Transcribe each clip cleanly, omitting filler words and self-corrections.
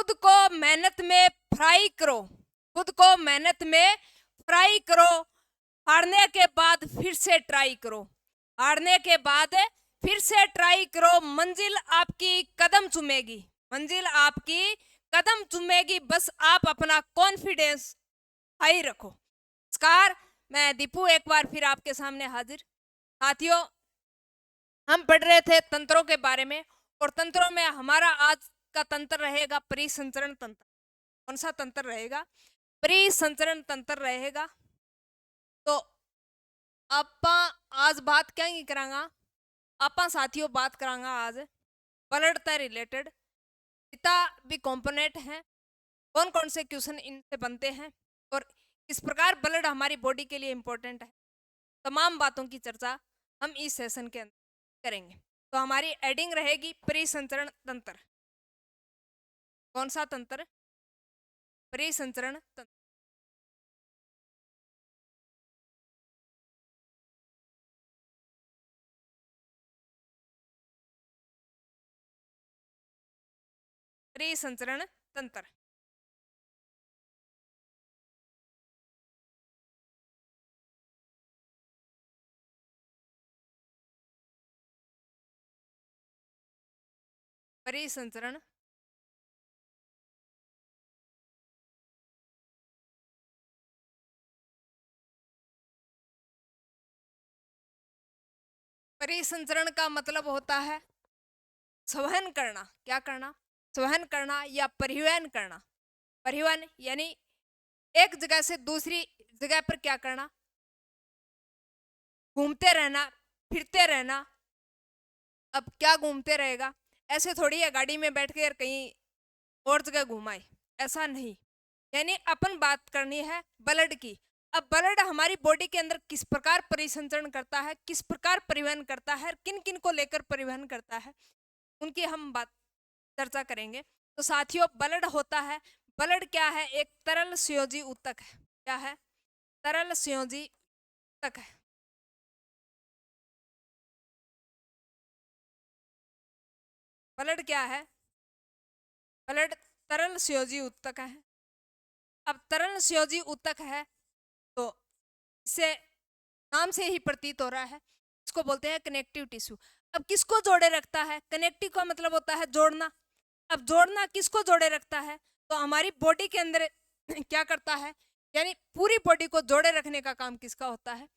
खुद को मेहनत में फ्राई करो, खुद को मेहनत में फ्राई करो, हारने के बाद फिर से ट्राई करो, हारने के बाद फिर से ट्राई करो, मंजिल आपकी कदम चूमेगी, मंजिल आपकी कदम चूमेगी, बस आप अपना कॉन्फिडेंस हाई रखो। नमस्कार, मैं दीपू एक बार फिर आपके सामने हाजिर। साथियों, हम पढ़ रहे थे तंत्रों के बारे में, और तंत्रों में हमारा आज का तंत्र रहेगा परिसंचरण तंत्र। कौन सा तंत्र रहेगा? परिसंचरण तंत्र रहेगा। तो आपा आज बात क्या करांगा? आपा साथियों बात करांगा आज ब्लड से रिलेटेड पिता भी कंपोनेंट हैं, कौन कौन से क्वेश्चन इनसे बनते हैं और किस प्रकार ब्लड हमारी बॉडी के लिए इंपॉर्टेंट है। तमाम बातों की चर्चा हम इस सेशन के अंदर करेंगे। तो हमारी एडिंग रहेगी परिसंचरण तंत्र। कौन सा तंत्र? परिसंचरण तंत्र। परिसंचरण तंत्र। परिसंचरण परिसंचरण का मतलब होता है संवहन करना। क्या करना? संवहन करना या परिवहन करना। परिवहन यानी एक जगह से दूसरी जगह पर क्या करना? घूमते रहना, फिरते रहना। अब क्या घूमते रहेगा? ऐसे थोड़ी है गाड़ी में बैठ कर कहीं और जगह घुमाए, ऐसा नहीं। यानी अपन बात करनी है ब्लड की। अब ब्लड हमारी बॉडी के अंदर किस प्रकार परिसंचरण करता है, किस प्रकार परिवहन करता है, किन किन को लेकर परिवहन करता है, उनकी हम बात चर्चा करेंगे। तो साथियों, ब्लड होता है, ब्लड क्या है? एक तरल संयोजी ऊतक है। क्या है? तरल संयोजी ऊतक है। ब्लड क्या है? ब्लड तरल संयोजी ऊतक है। अब तरल संयोजी ऊतक है तो इसे नाम से ही प्रतीत हो रहा है, इसको बोलते हैं कनेक्टिव टिश्यू। अब किसको जोड़े रखता है? कनेक्टिव का मतलब होता है जोड़ना। अब जोड़ना किसको जोड़े रखता है? तो हमारी बॉडी के अंदर क्या करता है, यानी पूरी बॉडी को जोड़े रखने का काम किसका होता है?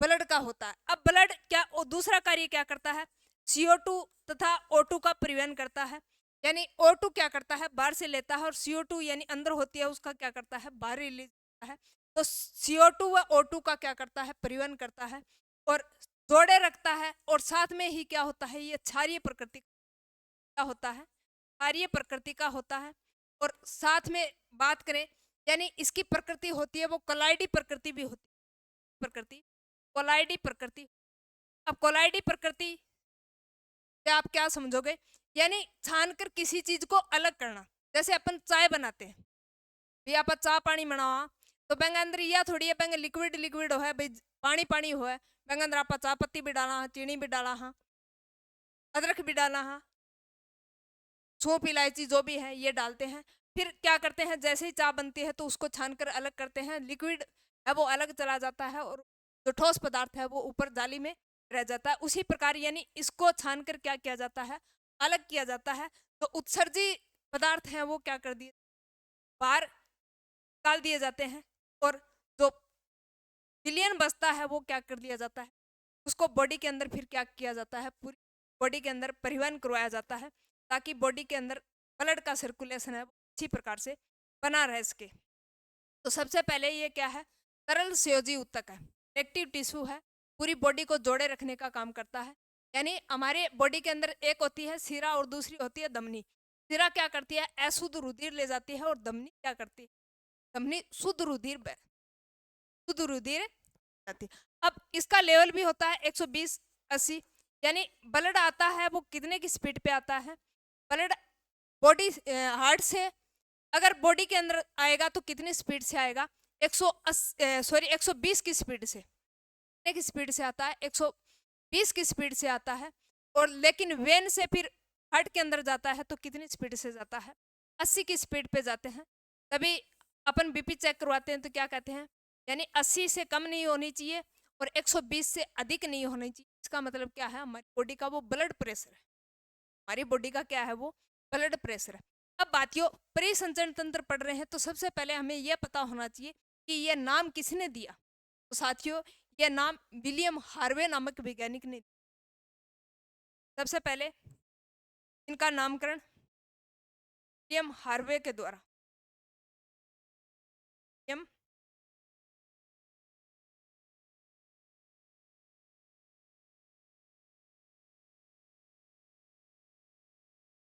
ब्लड का होता है। अब ब्लड क्या और दूसरा कार्य क्या करता है? CO2 तथा O2 का परिवहन करता है। यानी O2 क्या करता है? बाहर से लेता है, और CO2 यानी अंदर होती है उसका क्या करता है? बाहर रिलीज करता है। तो CO2 व O2 का क्या करता है? परिवहन करता है और जोड़े रखता है। और साथ में ही क्या होता है? ये क्षारीय प्रकृति का होता है, क्षारीय प्रकृति का होता है। और साथ में बात करें, यानी इसकी प्रकृति होती है वो कोलाइडी प्रकृति भी होती है। प्रकृति कोलाइडी प्रकृति। अब कोलाइडी प्रकृति से आप क्या समझोगे? यानी छानकर किसी चीज को अलग करना। जैसे अपन चाय बनाते हैं, भी आप चाय पानी बनावा तो बेंगे अंदर यह थोड़ी है बेंगे लिक्विड लिक्विड हो है भाई, पानी पानी हो है। बेंगे अंदर आप चाय पत्ती भी डाला हाँ, चीनी भी डाला हाँ, अदरक भी डाला हाँ, सौंफ इलायची जो भी है ये डालते हैं। फिर क्या करते हैं, जैसे ही चाय बनती है तो उसको छानकर अलग करते हैं, लिक्विड है वो अलग चला जाता है और जो ठोस पदार्थ है वो ऊपर जाली में रह जाता है। उसी प्रकार यानी इसको छानकर क्या किया जाता है? अलग किया जाता है। तो उत्सर्जी पदार्थ हैं वो क्या कर दिए? बाहर निकाल दिए जाते हैं। और जो विलियन बचता है वो क्या कर दिया जाता है? उसको बॉडी के अंदर फिर क्या किया जाता है? पूरी बॉडी के अंदर परिवहन करवाया जाता है, ताकि बॉडी के अंदर ब्लड का सर्कुलेशन है वो अच्छी प्रकार से बना रह सके। तो सबसे पहले ये क्या है? तरल संयोजी ऊतक है, एक्टिव टिश्यू है, पूरी बॉडी को जोड़े रखने का काम करता है। यानी हमारे बॉडी के अंदर एक होती है सिरा और दूसरी होती है धमनी। सिरा क्या करती है? अशुद्ध रुधिर ले जाती है, और धमनी क्या करती है? धमनी शुद्ध रुधिर जाती है। अब इसका लेवल भी होता है 120/80। यानी ब्लड आता है वो कितने की स्पीड पे आता है? ब्लड बॉडी हार्ट से अगर बॉडी के अंदर आएगा तो कितनी स्पीड से आएगा? 120 की स्पीड से। कितने की स्पीड से आता है? 120 की स्पीड से आता है। और लेकिन वेन से फिर हार्ट के अंदर जाता है तो कितनी स्पीड से जाता है? 80 की स्पीड पे जाते हैं, तभी अपन बीपी चेक करवाते हैं तो क्या कहते हैं, यानी 80 से कम नहीं होनी चाहिए और 120 से अधिक नहीं होनी चाहिए। इसका मतलब क्या है, हमारी बॉडी का वो ब्लड प्रेशर है, हमारी बॉडी का क्या है, वो ब्लड प्रेशर है। अब बातियों परिसंचरण तंत्र पढ़ रहे हैं तो सबसे पहले हमें यह पता होना चाहिए कि यह नाम किसने दिया। तो साथियों, यह नाम विलियम हार्वे नामक वैज्ञानिक ने दिया। सबसे पहले इनका नामकरण विलियम हार्वे के द्वारा, विलियम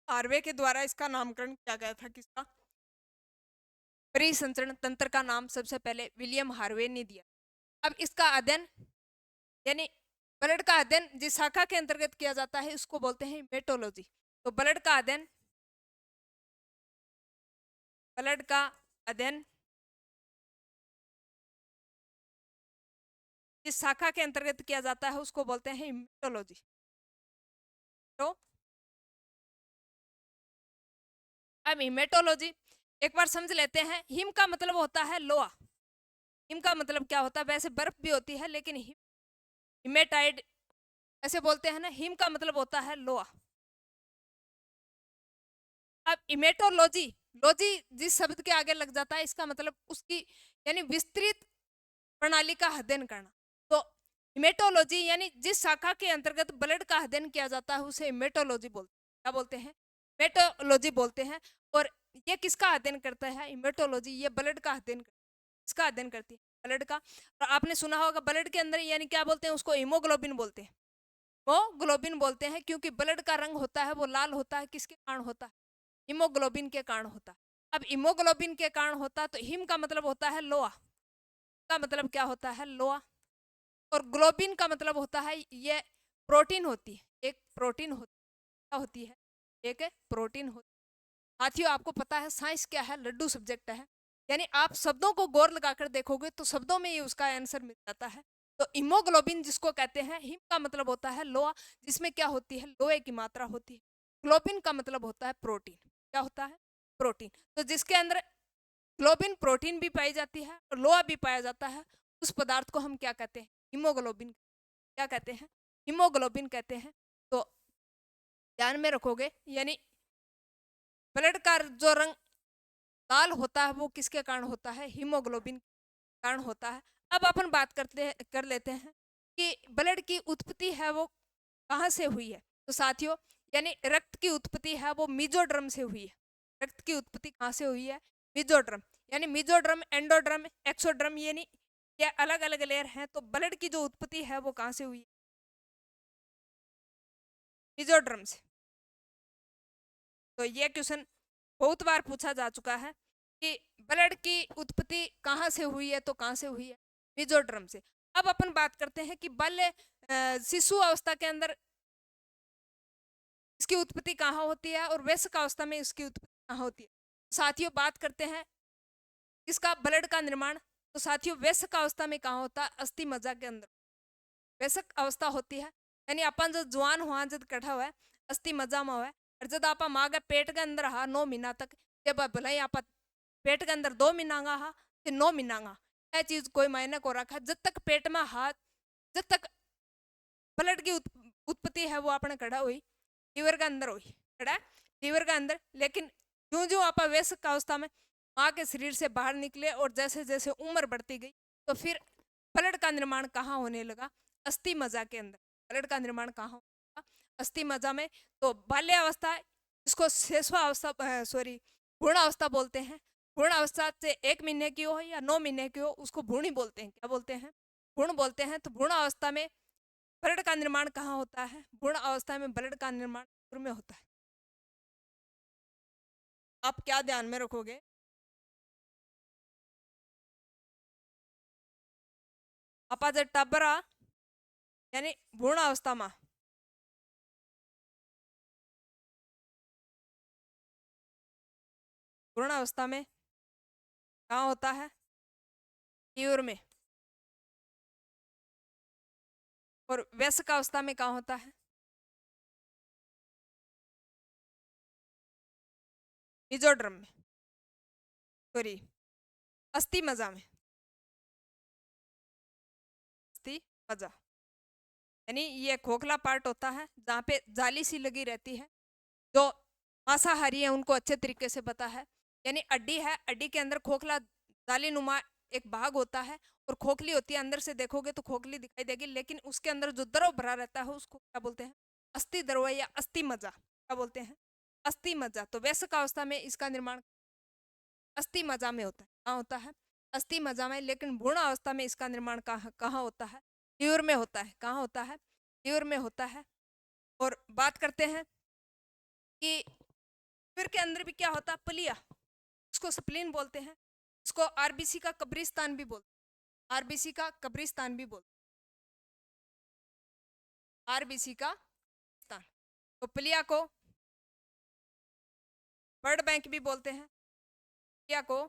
हार्वे के द्वारा इसका नामकरण किया गया था। किसका? परिसंचरण तंत्र का नाम सबसे पहले विलियम हार्वे ने दिया। अब इसका अध्ययन यानी ब्लड का अध्ययन जिस शाखा के अंतर्गत किया जाता है उसको बोलते हैं हेमेटोलॉजी। तो ब्लड का अध्ययन जिस शाखा के अंतर्गत किया जाता है उसको बोलते हैं हेमेटोलॉजी। तो अब हेमेटोलॉजी एक बार समझ लेते हैं। हिम का मतलब होता है लोहा। हिम का मतलब क्या होता है, वैसे बर्फ भी होती है लेकिन हिमेटाइड ऐसे बोलते हैं ना। हिम का मतलब होता है लोहा। अब इमेटोलॉजी, लॉजी जिस शब्द के आगे लग जाता है इसका मतलब उसकी यानी विस्तृत प्रणाली का अध्ययन करना। तो इमेटोलॉजी यानी जिस शाखा के अंतर्गत ब्लड का अध्ययन किया जाता है उसे इमेटोलॉजी बोलते हैं। क्या बोलते हैं? इमेटोलॉजी बोलते हैं। और ये किसका अध्ययन करता है? इमेटोलॉजी ये ब्लड का अध्ययन इसका अध्ययन करती है, ब्लड का। और आपने सुना होगा ब्लड के अंदर यानी क्या बोलते हैं उसको, हीमोग्लोबिन बोलते हैं। वो ग्लोबिन बोलते हैं क्योंकि ब्लड का रंग होता है वो लाल होता है। किसके कारण होता है? हीमोग्लोबिन के कारण होता है। अब हीमोग्लोबिन के कारण होता है तो हिम का मतलब होता है लोहा, का मतलब क्या होता है? लोहा। और ग्लोबिन का मतलब होता है ये प्रोटीन होती है, एक प्रोटीन होती है, एक प्रोटीन होती है। साथियों आपको पता है साइंस क्या है? लड्डू सब्जेक्ट है। यानी आप शब्दों को गौर लगाकर देखोगे तो शब्दों में ही उसका आंसर मिल जाता है। तो हीमोग्लोबिन जिसको कहते हैं, हिम का मतलब होता है लोहा, जिसमें क्या होती है? लोहे की मात्रा होती है। ग्लोबिन का मतलब होता है प्रोटीन। क्या होता है? प्रोटीन। तो जिसके अंदर ग्लोबिन प्रोटीन भी पाई जाती है और लोहा भी पाया जाता है, उस पदार्थ को हम क्या कहते हैं? हीमोग्लोबिन। क्या कहते हैं? हीमोग्लोबिन कहते हैं। तो ध्यान में रखोगे यानी ब्लड का जो रंग लाल होता है वो किसके कारण होता है? हीमोग्लोबिन के कारण होता है। अब अपन बात कर लेते हैं कि ब्लड की उत्पत्ति है वो कहाँ से हुई है। तो साथियों यानी रक्त की उत्पत्ति है वो मीजोड्रम से हुई है। रक्त की उत्पत्ति कहाँ से हुई है? मीजोड्रम। यानी मीजोड्रम, एंडोड्रम, एक्सोड्रम, यानी ये अलग अलग लेयर हैं। तो ब्लड की जो उत्पत्ति है वो कहाँ से हुई? मीजोड्रम से। तो ये क्वेश्चन बहुत बार पूछा जा चुका है कि ब्लड की उत्पत्ति कहाँ से हुई है, तो कहाँ से हुई है? मीजोड्रम से। अब अपन बात करते हैं कि बाल्य शिशु अवस्था के अंदर इसकी उत्पत्ति कहाँ होती है और वयस्क अवस्था में इसकी उत्पत्ति कहाँ होती है। साथियों बात करते हैं इसका ब्लड का निर्माण। तो साथियों वयस्क अवस्था में कहाँ होता है? अस्थि मज्जा के अंदर वयस्क अवस्था होती है। यानी अपन जो जवान हुआ जब कटा हुआ है अस्थि मज्जा में हुआ है। और जब आप माँ के पेट के अंदर रहा 9 महीना तक, जब भले ही आप पेट के अंदर 2 महीना हा फिर 9 महीना, यह चीज कोई मायने को रखा। जब तक पेट में हाथ, जब तक ब्लड की उत्पत्ति है वो अपने कड़ा हुई लीवर के अंदर हुई, कड़ा लीवर के अंदर। लेकिन जो जो आप वयस्क अवस्था में माँ के शरीर से बाहर निकले और जैसे जैसे उम्र बढ़ती गई तो फिर ब्लड का निर्माण कहाँ होने लगा? अस्थि मज्जा के अंदर। ब्लड का निर्माण कहाँ होगा? अस्थि मज्जा में। तो बाल्य अवस्था इसको शेषवा अवस्था सॉरी भ्रूण अवस्था बोलते हैं। भ्रूण अवस्था से 1 महीने की हो या 9 महीने की हो उसको भ्रूण बोलते हैं। क्या बोलते हैं? भ्रूण बोलते हैं। तो भ्रूण अवस्था में ब्लड का निर्माण कहाँ होता है? भ्रूण अवस्था में ब्लड का निर्माण शुरू में होता है। आप क्या ध्यान में रखोगे? आपा जब टबरा यानी भ्रूण अवस्था में, भ्रूण अवस्था में कहाँ होता है? लीवर में। और वयस्क अवस्था में कहाँ होता है? मेसोडर्म में, सॉरी अस्थि मज्जा में, अस्थि मज्जा यानी ये खोखला पार्ट होता है जहाँ पे जाली सी लगी रहती है। जो मांसाहारी है उनको अच्छे तरीके से पता है, यानी अड्डी है, अड्डी के अंदर खोखला जाली नुमा एक भाग होता है और खोखली होती है, अंदर से देखोगे तो खोखली दिखाई देगी, लेकिन उसके अंदर जो द्रव भरा रहता है उसको क्या बोलते हैं? अस्थि द्रव या अस्थि मज्जा। क्या बोलते हैं? अस्थि मज्जा। तो वयस्क अवस्था में इसका निर्माण अस्थि मज्जा में होता है। कहाँ होता है? अस्थि मज्जा में। लेकिन भ्रूण अवस्था में इसका निर्माण कहाँ होता है? ल्यूर में होता है। कहाँ होता है? ल्यूर में होता है। और बात करते हैं कि फिर के अंदर भी क्या होता है? पलिया, इसको स्प्लीन बोलते हैं, इसको आरबीसी का कब्रिस्तान भी बोलते हैं, आरबीसी का कब्रिस्तान भी बोलते हैं, आरबीसी का स्थान। तो पलिया को ब्लड बैंक भी बोलते हैं, पलिया को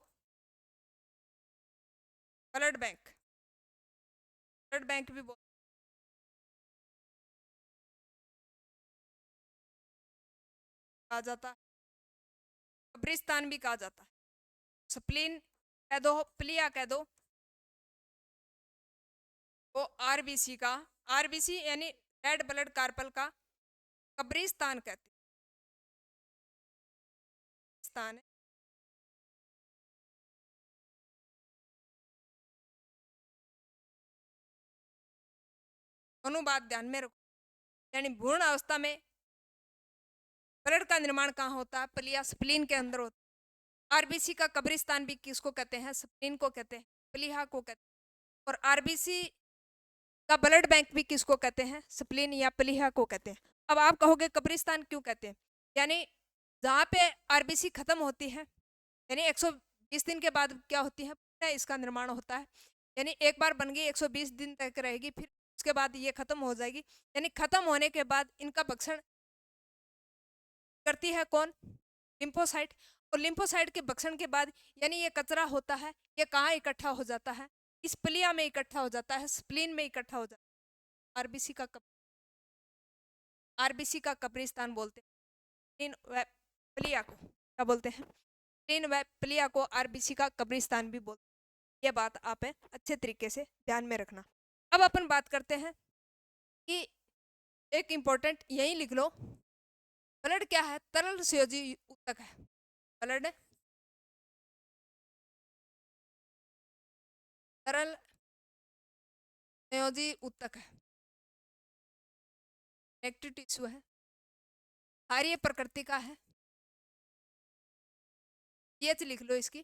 ब्लड बैंक, ब्लड बैंक भी बोलते कहा जाता है, कब्रिस्तान भी कहा जाता है। स्प्लीन कह दो, पलिया कह दो, वो आरबीसी का, आरबीसी यानी रेड ब्लड कार्पल का कब्रिस्तान कहते हैं, स्थान है। दोनों बात ध्यान में रखो, यानी भ्रूण अवस्था में ब्लड का निर्माण कहाँ होता है? पलिया स्प्लीन के अंदर होता है। आरबीसी का कब्रिस्तान भी किसको कहते हैं? स्प्लीन को कहते हैं, प्लीहा को कहते हैं। और आरबीसी का ब्लड बैंक भी किसको कहते हैं? स्प्लीन या प्लीहा को कहते हैं। अब आप कहोगे कब्रिस्तान क्यों कहते हैं? यानी जहाँ पे आरबीसी खत्म होती है, यानी 120 दिन के बाद क्या होती है? पुनः इसका निर्माण होता है। यानी एक बार बन गई 120 दिन तक रहेगी, फिर उसके बाद ये खत्म हो जाएगी। यानी खत्म होने के बाद इनका भक्षण करती है कौन? लिम्फोसाइट। और लिम्फोसाइट के भक्षण के बाद यानी ये कचरा होता है, ये कहाँ इकट्ठा हो जाता है? इस प्लिया में इकट्ठा हो जाता है, स्प्लीन में इकट्ठा हो जाता है। आरबीसी का कब्रिस्तान बोलते हैं। स्प्लीन व प्लिया को क्या बोलते हैं? स्प्लीन व प्लिया को आरबीसी का कब्रिस्तान भी बोलते हैं। ये बात आप अच्छे तरीके से ध्यान में रखना। अब अपन बात करते हैं कि एक इम्पोर्टेंट यही लिख लो, ब्लड क्या है? तरल संयोजी ऊतक है। ब्लड तरल संयोजी ऊतक है, एक्टिव टिश्यू है, क्षारीय प्रकृति का है। पीएच लिख लो इसकी,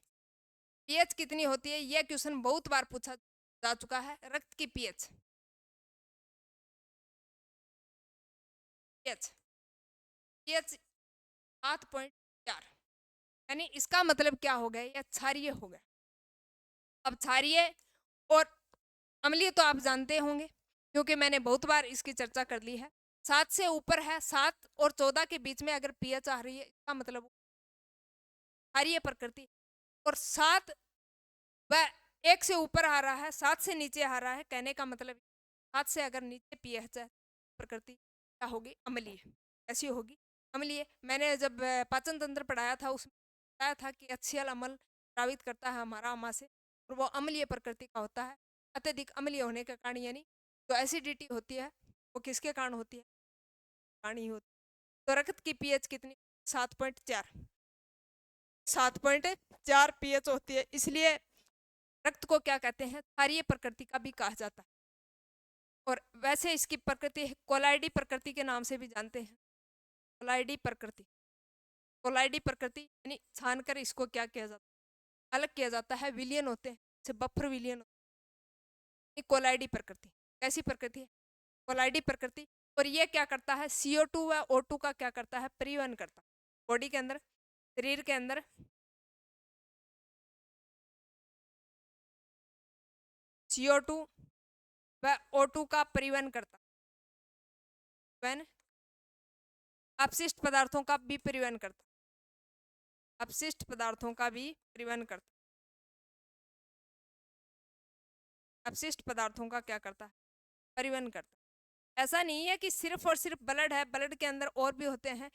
पीएच कितनी होती है? यह क्वेश्चन बहुत बार पूछा जा चुका है। रक्त की पीएच, पीएच पीएच 7.4, यानी इसका मतलब क्या हो गया? यह क्षारीय हो गया। अब क्षारीय और अम्लीय तो आप जानते होंगे, क्योंकि मैंने बहुत बार इसकी चर्चा कर ली है। 7 से ऊपर है, 7 और 14 के बीच में अगर पीएच आ रही है, इसका मतलब क्षारीय प्रकृति। और 7 व 1 से ऊपर आ रहा है, 7 से नीचे आ रहा है, कहने का मतलब 7 से अगर नीचे पीएच है, प्रकृति क्या होगी? अम्लीय। ऐसी होगी अम्लीय। मैंने जब पाचन तंत्र पढ़ाया था, उसमें बताया था कि HCl अम्ल प्रभावित करता है हमारा आमा से, और वो अम्लीय प्रकृति का होता है। अत्यधिक अम्लीय होने के कारण, यानी जो एसिडिटी होती है वो किसके कारण होती है? पानी होती है। तो रक्त की पीएच कितनी? 7.4, 7.4 पीएच होती है। इसलिए रक्त को क्या कहते हैं? क्षारीय प्रकृति का भी कहा जाता है। और वैसे इसकी प्रकृति कोलाइडी प्रकृति के नाम से भी जानते हैं। कोलाइडी प्रकृति, कोलाइडी प्रकृति यानी छान कर इसको क्या किया जाता है? अलग किया जाता है। विलियन होते हैं, जैसे बफर विलियन होते हैं। कोलाइडी प्रकृति कैसी प्रकृति है? कोलाइडी प्रकृति। और ये क्या करता है? CO2 व O2 का क्या करता है? परिवहन करता है। बॉडी के अंदर, शरीर के अंदर CO2 व O2 का परिवहन करता है। अपशिष्ट पदार्थों का भी परिवहन करता है, अपशिष्ट पदार्थों का भी परिवहन करता है। अपशिष्ट पदार्थों का क्या करता है? परिवहन करता है। ऐसा नहीं है कि सिर्फ और सिर्फ ब्लड है, ब्लड के अंदर और भी होते हैं।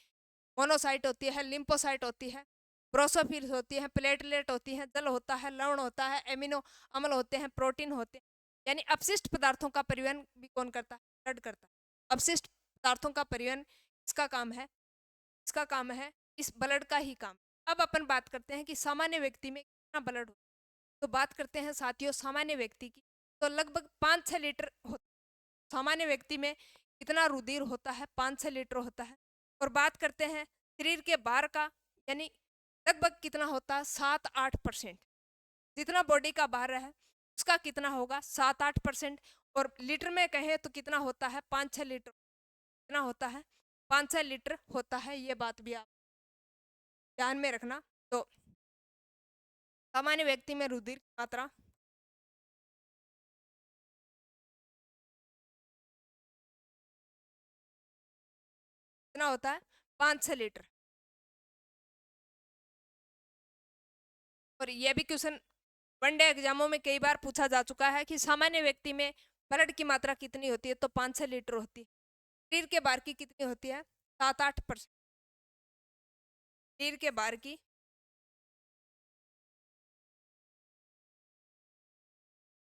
मोनोसाइट होती है, लिम्फोसाइट होती है, ब्रोसोफिल्स होती हैं, प्लेटलेट होती हैं, जल होता है, लवण होता है, एमिनो अम्ल होते हैं, प्रोटीन होते हैं। यानी अपशिष्ट पदार्थों का परिवहन भी कौन करता है? ब्लड करता है। अपशिष्ट पदार्थों का परिवहन इसका काम है, इसका काम है, इस ब्लड का ही काम। अब अपन बात करते हैं कि सामान्य व्यक्ति में कितना ब्लड होता है। तो बात करते हैं साथियों सामान्य व्यक्ति की, तो लगभग 5-6 लीटर होता है। सामान्य व्यक्ति में कितना रुधिर होता है? 5-6 लीटर होता है। और बात करते हैं शरीर के बाहर का, यानी लगभग कितना होता है? 7-8%। जितना बॉडी का बाहर है उसका कितना होगा? 7-8%। और लीटर में कहें तो कितना होता है? 5-6 लीटर। कितना होता है? 5-6 लीटर होता है। ये बात भी आप ध्यान में रखना। तो सामान्य व्यक्ति में रुधिर की मात्रा कितना होता है? 5-6 लीटर। और ये भी क्वेश्चन वनडे एग्जामों में कई बार पूछा जा चुका है कि सामान्य व्यक्ति में ब्लड की मात्रा कितनी होती है? तो 5-6 लीटर होती है। शरीर के बाहर की कितनी होती है? 7-8%। शरीर के बाहर की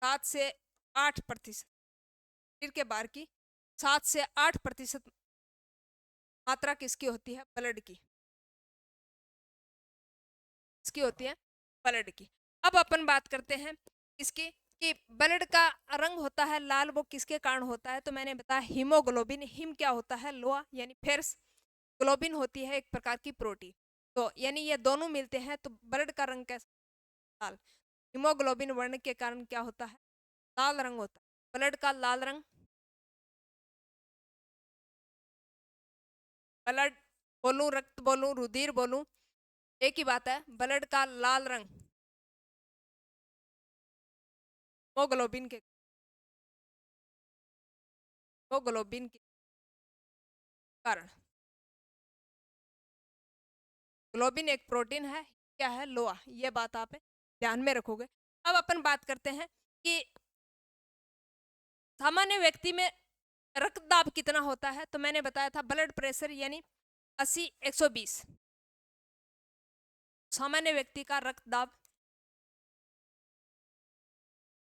7 से 8%। शरीर के बाहर की 7 से 8% मात्रा किसकी होती है? ब्लड की। इसकी होती है ब्लड की। अब अपन बात करते हैं इसकी कि ब्लड का रंग होता है लाल, वो किसके कारण होता है? तो मैंने बताया हीमोग्लोबिन। हिम क्या होता है? लोहा यानी फेरस। ग्लोबिन होती है एक प्रकार की प्रोटीन। तो यानी ये दोनों मिलते हैं तो ब्लड का रंग कैसा? लाल। हीमोग्लोबिन वर्ण के कारण क्या होता है? लाल रंग होता है। ब्लड का लाल रंग, ब्लड बोलूं, रक्त बोलूं, रुधिर बोलूं, एक ही बात है। ब्लड का लाल रंग हीमोग्लोबिन के, हीमोग्लोबिन के कारण। ग्लोबिन एक प्रोटीन है, क्या है? लोहा। ये बात आप ध्यान में रखोगे। अब अपन बात करते हैं कि सामान्य व्यक्ति में रक्तदाब कितना होता है? तो मैंने बताया था ब्लड प्रेशर यानी 80-120। सामान्य व्यक्ति का रक्तदाब,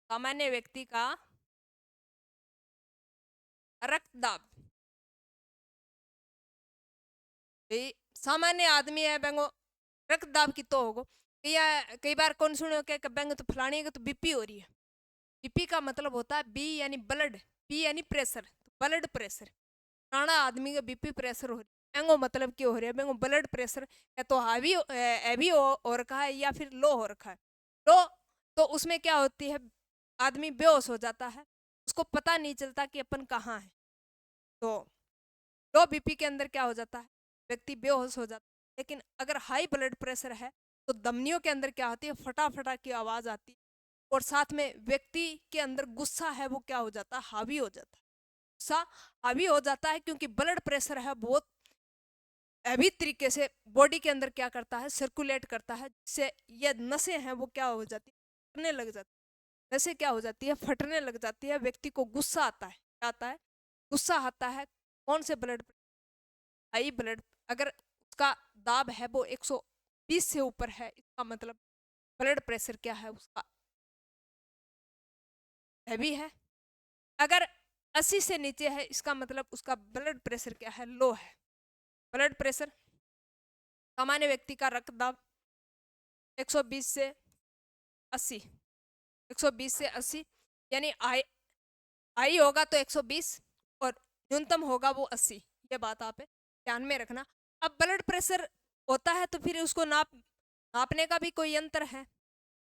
सामान्य व्यक्ति का रक्तदाब, सामान्य आदमी है बेंगो रक्तदाब की तो होगो। कई बार कौन सुनो के बेंगो तो फलानी है तो बीपी हो रही है। बीपी का मतलब होता है बी यानी ब्लड, पी यानी प्रेशर, तो ब्लड प्रेशर। फलाना आदमी का बीपी प्रेशर हो रही है, बेंगो मतलब क्यों हो रही है? बेंगो ब्लड प्रेशर या तो हैवी हो रखा है या फिर लो हो रखा है। लो तो उसमें क्या होती है? आदमी बेहोश हो जाता है, उसको पता नहीं चलता कि अपन कहाँ है। तो लो बीपी के अंदर क्या हो जाता है? व्यक्ति बेहोश हो जाता है। लेकिन अगर हाई ब्लड प्रेशर है तो धमनियों के अंदर क्या होती है? फटाफटा की आवाज आती है। और साथ में व्यक्ति के अंदर गुस्सा है वो क्या हो जाता है? हावी हो जाता है। गुस्सा हावी हो जाता है क्योंकि ब्लड प्रेशर है बहुत हैवी तरीके से बॉडी के अंदर क्या करता है? सर्कुलेट करता है, जिससे ये नसें हैं वो क्या हो जाती है? फटने लग जाती है। नसें क्या हो जाती है? फटने लग जाती है। व्यक्ति को गुस्सा आता है। क्या आता है? गुस्सा आता है। कौन से ब्लड? High blood. अगर उसका दाब है वो 120 से ऊपर है, इसका मतलब ब्लड प्रेशर क्या है? उसका हैवी है। अगर 80 से नीचे है, इसका मतलब उसका ब्लड प्रेशर क्या है? लो है। ब्लड प्रेशर, सामान्य व्यक्ति का रक्तदाब 120 से 80, 120 से 80 यानी हाई होगा तो 120 और न्यूनतम होगा वो 80। ये बात आप ध्यान में रखना। अब ब्लड प्रेशर होता है तो फिर उसको नापने का भी कोई यंत्र है।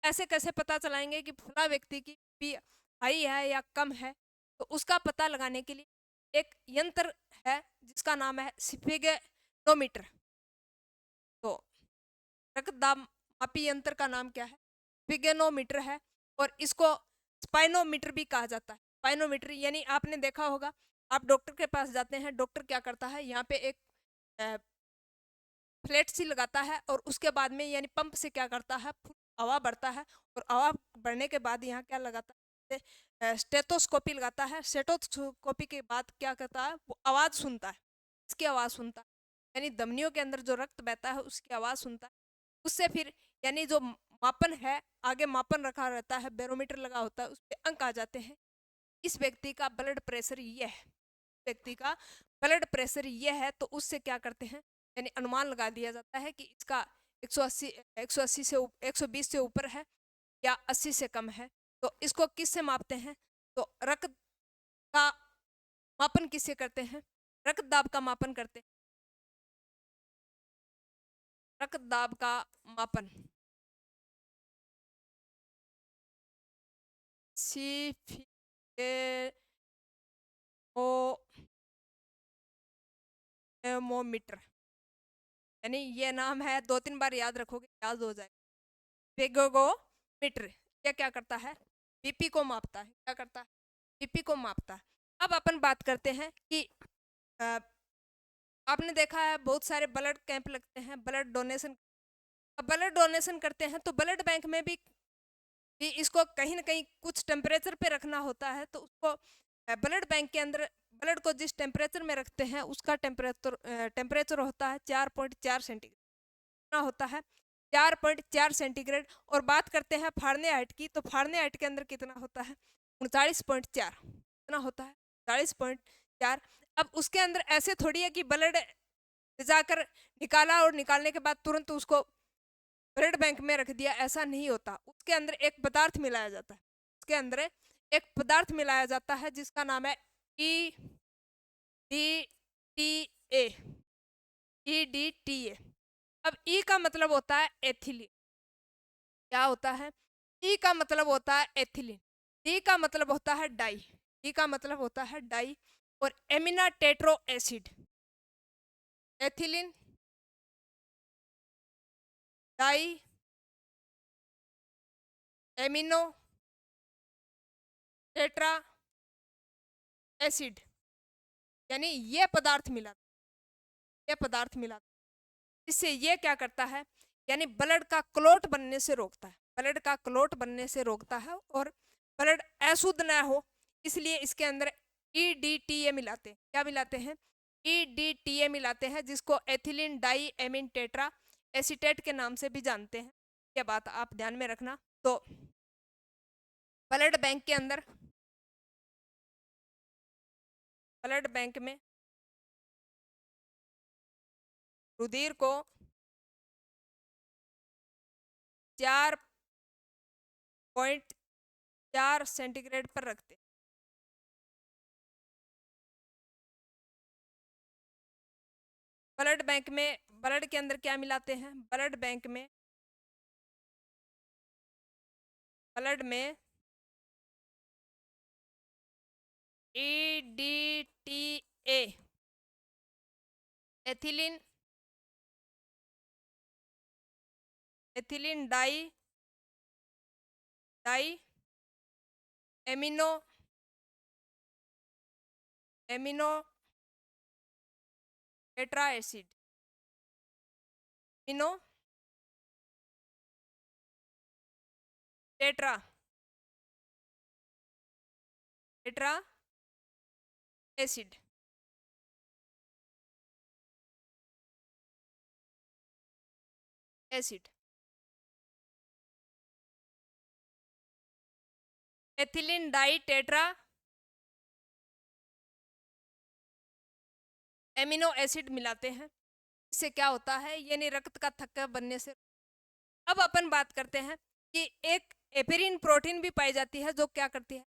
ऐसे कैसे पता चलाएंगे कि फला व्यक्ति की भी हाई है या कम है? तो उसका पता लगाने के लिए एक यंत्र है जिसका नाम है स्फिगेनोमीटर। तो रक्तदाब मापी यंत्र का नाम क्या है? स्फिगेनोमीटर है। और इसको स्पाइनोमीटर भी कहा जाता है। स्पाइनोमीटर यानी आपने देखा होगा, आप डॉक्टर के पास जाते हैं, डॉक्टर क्या करता है? यहाँ पे एक फ्लेट सी लगाता है और उसके बाद में यानी पंप से क्या करता है? हवा भरता है और हवा भरने के बाद यहाँ क्या लगाता है? स्टेथोस्कोपी लगाता है। स्टेथोस्कोपी के बाद क्या करता है? वो आवाज़ सुनता है। इसकी आवाज़ सुनता है, यानी धमनियों के अंदर जो रक्त बहता है उसकी आवाज़ सुनता है। उससे फिर यानी जो मापन है, आगे मापन रखा रहता है, बैरोमीटर लगा होता है, उस पे अंक आ जाते हैं। इस व्यक्ति का ब्लड प्रेशर ये है, व्यक्ति का ब्लड प्रेशर ये है, तो उससे क्या करते हैं, यानी अनुमान लगा दिया जाता है कि इसका 180 180 से 120 से ऊपर है या 80 से कम है। तो इसको किससे मापते हैं, तो रक्त का मापन किससे करते हैं, रक्त दाब का मापन करते हैं, रक्त दाब का मापन थर्मोमीटर, यानी ये नाम है, 2-3 बार याद रखोगे याद हो जाएगा। वेगोमीटर ये क्या करता है, बीपी को मापता है, क्या करता है, बीपी को मापता है। अब अपन बात करते हैं कि अ, आपने देखा है बहुत सारे ब्लड कैंप लगते हैं, ब्लड डोनेशन। अब ब्लड डोनेशन करते हैं तो ब्लड बैंक में भी इसको कहीं ना कहीं कुछ टेम्परेचर पे रखना होता है, तो उसको ब्लड बैंक के अंदर ब्लड को जिस टेम्परेचर में रखते हैं उसका टेम्परेचर होता है 4.4 सेंटीग्रेड, कितना होता है, 4.4 सेंटीग्रेड। और बात करते हैं फारेनहाइट की, तो फारेनहाइट के अंदर कितना होता है, 39.4, कितना होता है, 39.4। अब उसके अंदर ऐसे थोड़ी है कि ब्लड जाकर निकाला और निकालने के बाद तुरंत उसको ब्लड बैंक में रख दिया, ऐसा नहीं होता। उसके अंदर एक पदार्थ मिलाया जाता है, उसके अंदर एक पदार्थ मिलाया जाता है जिसका नाम है EDTA, EDTA। अब ई का मतलब होता है एथिलीन, क्या होता है, ई का मतलब होता है एथिलीन, डी का मतलब होता है डाई, डी का मतलब होता है डाई, और amino tetra acid, ethylene, di, amino, tetra acid, यानी ये पदार्थ मिला, ये पदार्थ मिला, इससे ये क्या करता है, यानी ब्लड का क्लॉट बनने से रोकता है, ब्लड का क्लॉट बनने से रोकता है, और ब्लड अशुद्ध ना हो, इसलिए इसके अंदर EDTA मिलाते हैं, क्या मिलाते हैं, EDTA मिलाते हैं, जिसको ethylene di amine tetra acetate के नाम से भी जानते हैं। ये बात आप ध्यान में रखना। तो ब्लड बैंक के अंदर, ब्लड बैंक में रुधिर को 4.4 सेंटीग्रेड पर रखते हैं। ब्लड बैंक में, ब्लड के अंदर क्या मिलाते हैं, ब्लड बैंक में, ब्लड में EDTA, ethylene, ethylene di, di amino, amino tetra acid, amino tetra, tetra acid, acid, ethylene di tetra amino acid मिलाते हैं, इससे क्या होता है, यानी रक्त का थक्का बनने से। अब अपन बात करते हैं कि एक एपिरिन प्रोटीन भी पाई जाती है, जो क्या करती है,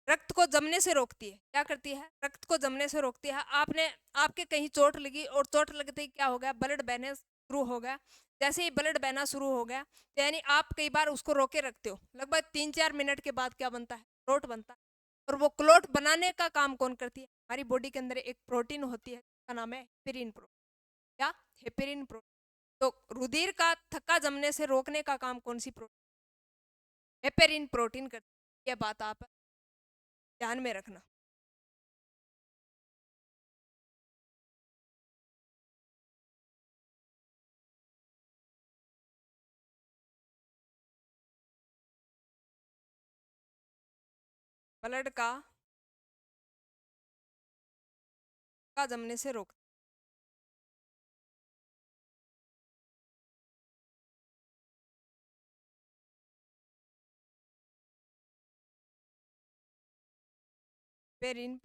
रक्त को जमने से रोकती है, क्या करती है, रक्त को जमने से रोकती है। आपने, आपके कहीं चोट लगी और चोट लगते ही क्या हो गया, ब्लड बहने शुरू हो गया। जैसे ही ब्लड बहना शुरू हो गया, तो यानी आप कई बार उसको रोके रखते हो, लगभग 3-4 मिनट के बाद क्या बनता है, क्लोट बनता है। और वो क्लोट बनाने का काम कौन करती है, हमारी बॉडी के अंदर एक प्रोटीन होती है, उसका नाम है हेपेरिन प्रोटीन, क्या, हेपेरिन प्रोटीन। तो रुधिर का थक्का जमने से रोकने का काम कौन सी प्रोटीन, हेपेरिन प्रोटीन करती है। ये बात आप ध्यान में रखना। ब्लड का जमने से रोक, पेरिन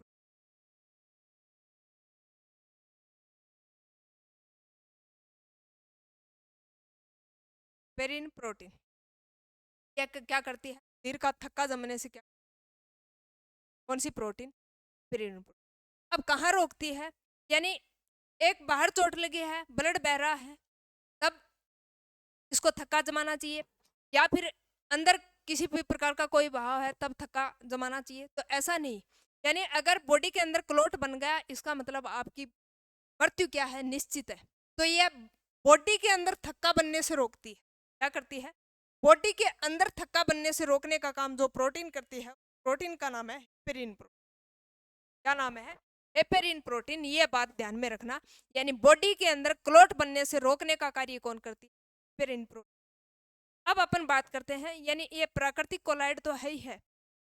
पेरिन प्रोटीन क्या क्या करती है? शरीर का थक्का जमने से क्या, कौन सी प्रोटीन? Perrin protein. अब कहाँ रोकती है? यानी एक बाहर चोट लगी है, ब्लड बह रहा है, तब इसको थक्का जमाना चाहिए, या फिर अंदर किसी भी प्रकार का कोई बहाव है तब थक्का जमाना चाहिए? तो ऐसा नहीं। यानी अगर बॉडी के अंदर क्लोट बन गया, इसका मतलब आपकी मृत्यु क्या है, निश्चित है। तो ये बॉडी के अंदर थक्का बनने से रोकती है। क्या करती है? बॉडी के अंदर थक्का बनने से रोकने का काम जो प्रोटीन करती है, प्रोटीन का नाम है हेपेरिन प्रोटीन। क्या नाम है? Heparin protein. ये बात ध्यान में रखना। यानी बॉडी के अंदर क्लोट बनने से रोकने का कार्य कौन करती है? Heparin protein. अब अपन बात करते हैं, यानी ये प्राकृतिक कोलाइड तो है ही है,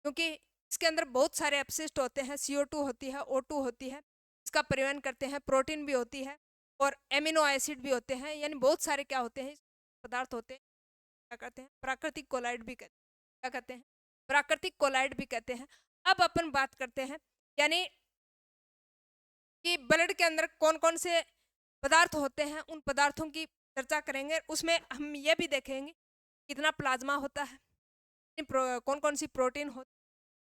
क्योंकि इसके अंदर बहुत सारे अपशिष्ट होते हैं, CO2 होती है, O2 होती है, इसका परिवहन करते हैं, प्रोटीन भी होती है और एमिनो एसिड भी होते हैं। यानी बहुत सारे क्या होते हैं, पदार्थ होते हैं। क्या कहते हैं? प्राकृतिक कोलाइड भी कहते हैं। क्या कहते हैं? प्राकृतिक कोलाइड भी कहते हैं। अब अपन बात करते हैं, यानी कि ब्लड के अंदर कौन कौन से पदार्थ होते हैं, उन पदार्थों की चर्चा करेंगे। उसमें हम ये भी देखेंगे कितना प्लाज्मा होता है, कौन कौन सी प्रोटीन होती है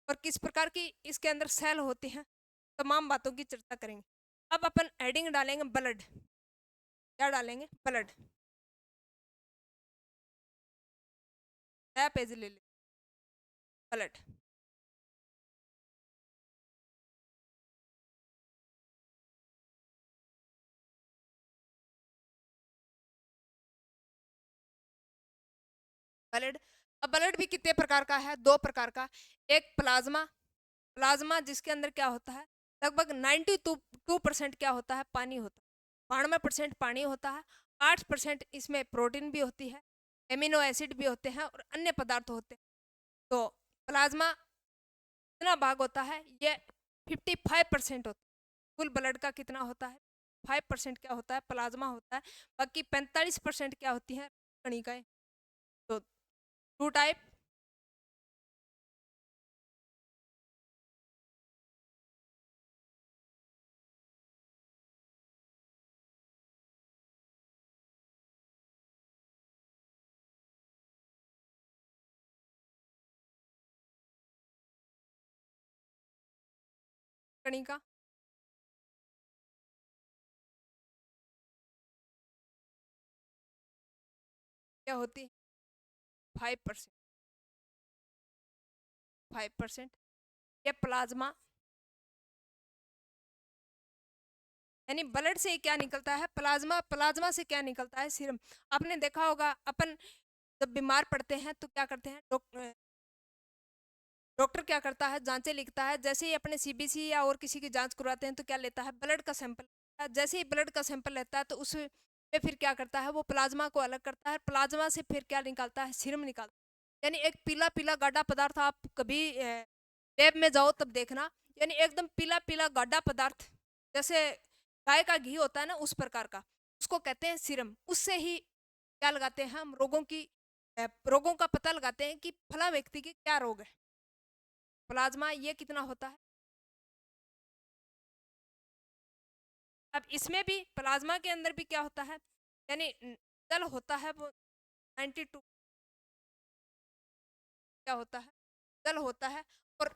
और किस प्रकार की इसके अंदर सेल होती हैं, तमाम बातों की चर्चा करेंगे। अब अपन हेडिंग डालेंगे ब्लड। क्या डालेंगे? ब्लड। नया पेज ले ले। ब्लड। ब्लड। अब ब्लड भी कितने प्रकार का है? दो प्रकार का। एक प्लाज्मा, प्लाज्मा जिसके अंदर क्या होता है, लगभग 92% क्या होता है, पानी होता है। 92% पानी होता है। 8% इसमें प्रोटीन भी होती है, एमिनो एसिड भी होते हैं और अन्य पदार्थ होते हैं। तो प्लाज्मा कितना भाग होता है? ये 55% होता है। कुल ब्लड का कितना होता है? 5% क्या होता है? प्लाज्मा होता है। बाकी 45% क्या होती है? कणिकाएं। तो टू टाइप। कणिका क्या होती है? 5%। 5%। ये प्लाज्मा। यानी ब्लड से क्या निकलता है? प्लाज्मा। प्लाज्मा से क्या निकलता है? सीरम। आपने देखा होगा, अपन जब बीमार पड़ते हैं तो क्या करते हैं, डॉक्टर क्या करता है, जांचें लिखता है। जैसे ही अपने CBC या और किसी की जांच करवाते हैं तो क्या लेता है? ब्लड का सैंपल। जैसे ही ब्लड का सैंपल लेता है तो उसमें फिर क्या करता है, वो प्लाज्मा को अलग करता है। प्लाज्मा से फिर क्या निकालता है? सीरम निकालता है। यानी एक पीला पीला गाढ़ा पदार्थ, आप कभी लैब में जाओ तब देखना, यानी एकदम पीला पीला गाढ़ा पदार्थ, जैसे गाय का घी होता है ना, उस प्रकार का, उसको कहते हैं सीरम। उससे ही क्या लगाते हैं हम, रोगों का पता लगाते हैं कि फला व्यक्ति की क्या रोग है। प्लाज्मा ये कितना होता है? अब इसमें भी प्लाज्मा के अंदर भी क्या होता है, यानी जल होता है, वो 92 क्या होता है, जल होता है और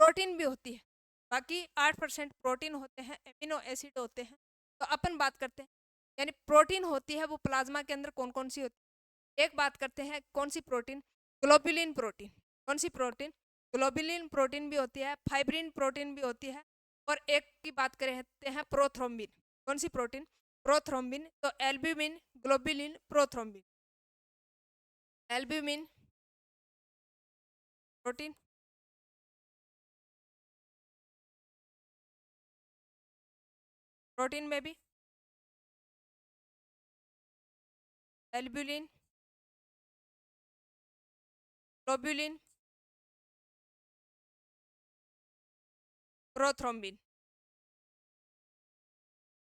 प्रोटीन भी होती है। बाकी 8% प्रोटीन होते हैं, एमिनो एसिड होते हैं। तो अपन बात करते हैं, यानी प्रोटीन होती है वो प्लाज्मा के अंदर कौन कौन सी होती है। एक बात करते हैं, कौन सी प्रोटीन? Globulin protein. कौन सी प्रोटीन? ग्लोबुलिन प्रोटीन भी होती है, फाइब्रिन प्रोटीन भी होती है, और एक की बात करते हैं प्रोथ्रोम्बिन। कौन सी प्रोटीन? प्रोथ्रोम्बिन। तो albumin, globulin, prothrombin. Albumin protein, protein में भी एल्ब्यूलिन, ग्लोबुलिन, प्रोथ्रोम्बिन।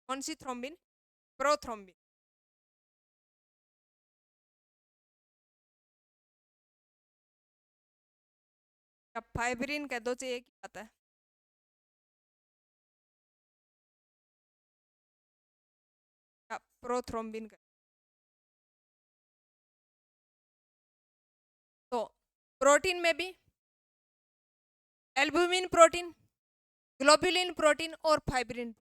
कौन सी थ्रोम्बिन? प्रोथ्रोम्बिन। अब फाइब्रिन कह दो, चाहिए की बात है। या प्रोथ्रोम्बिन। तो प्रोटीन में भी एल्बुमिन प्रोटीन, ग्लोबुलिन प्रोटीन और फाइब्रिन।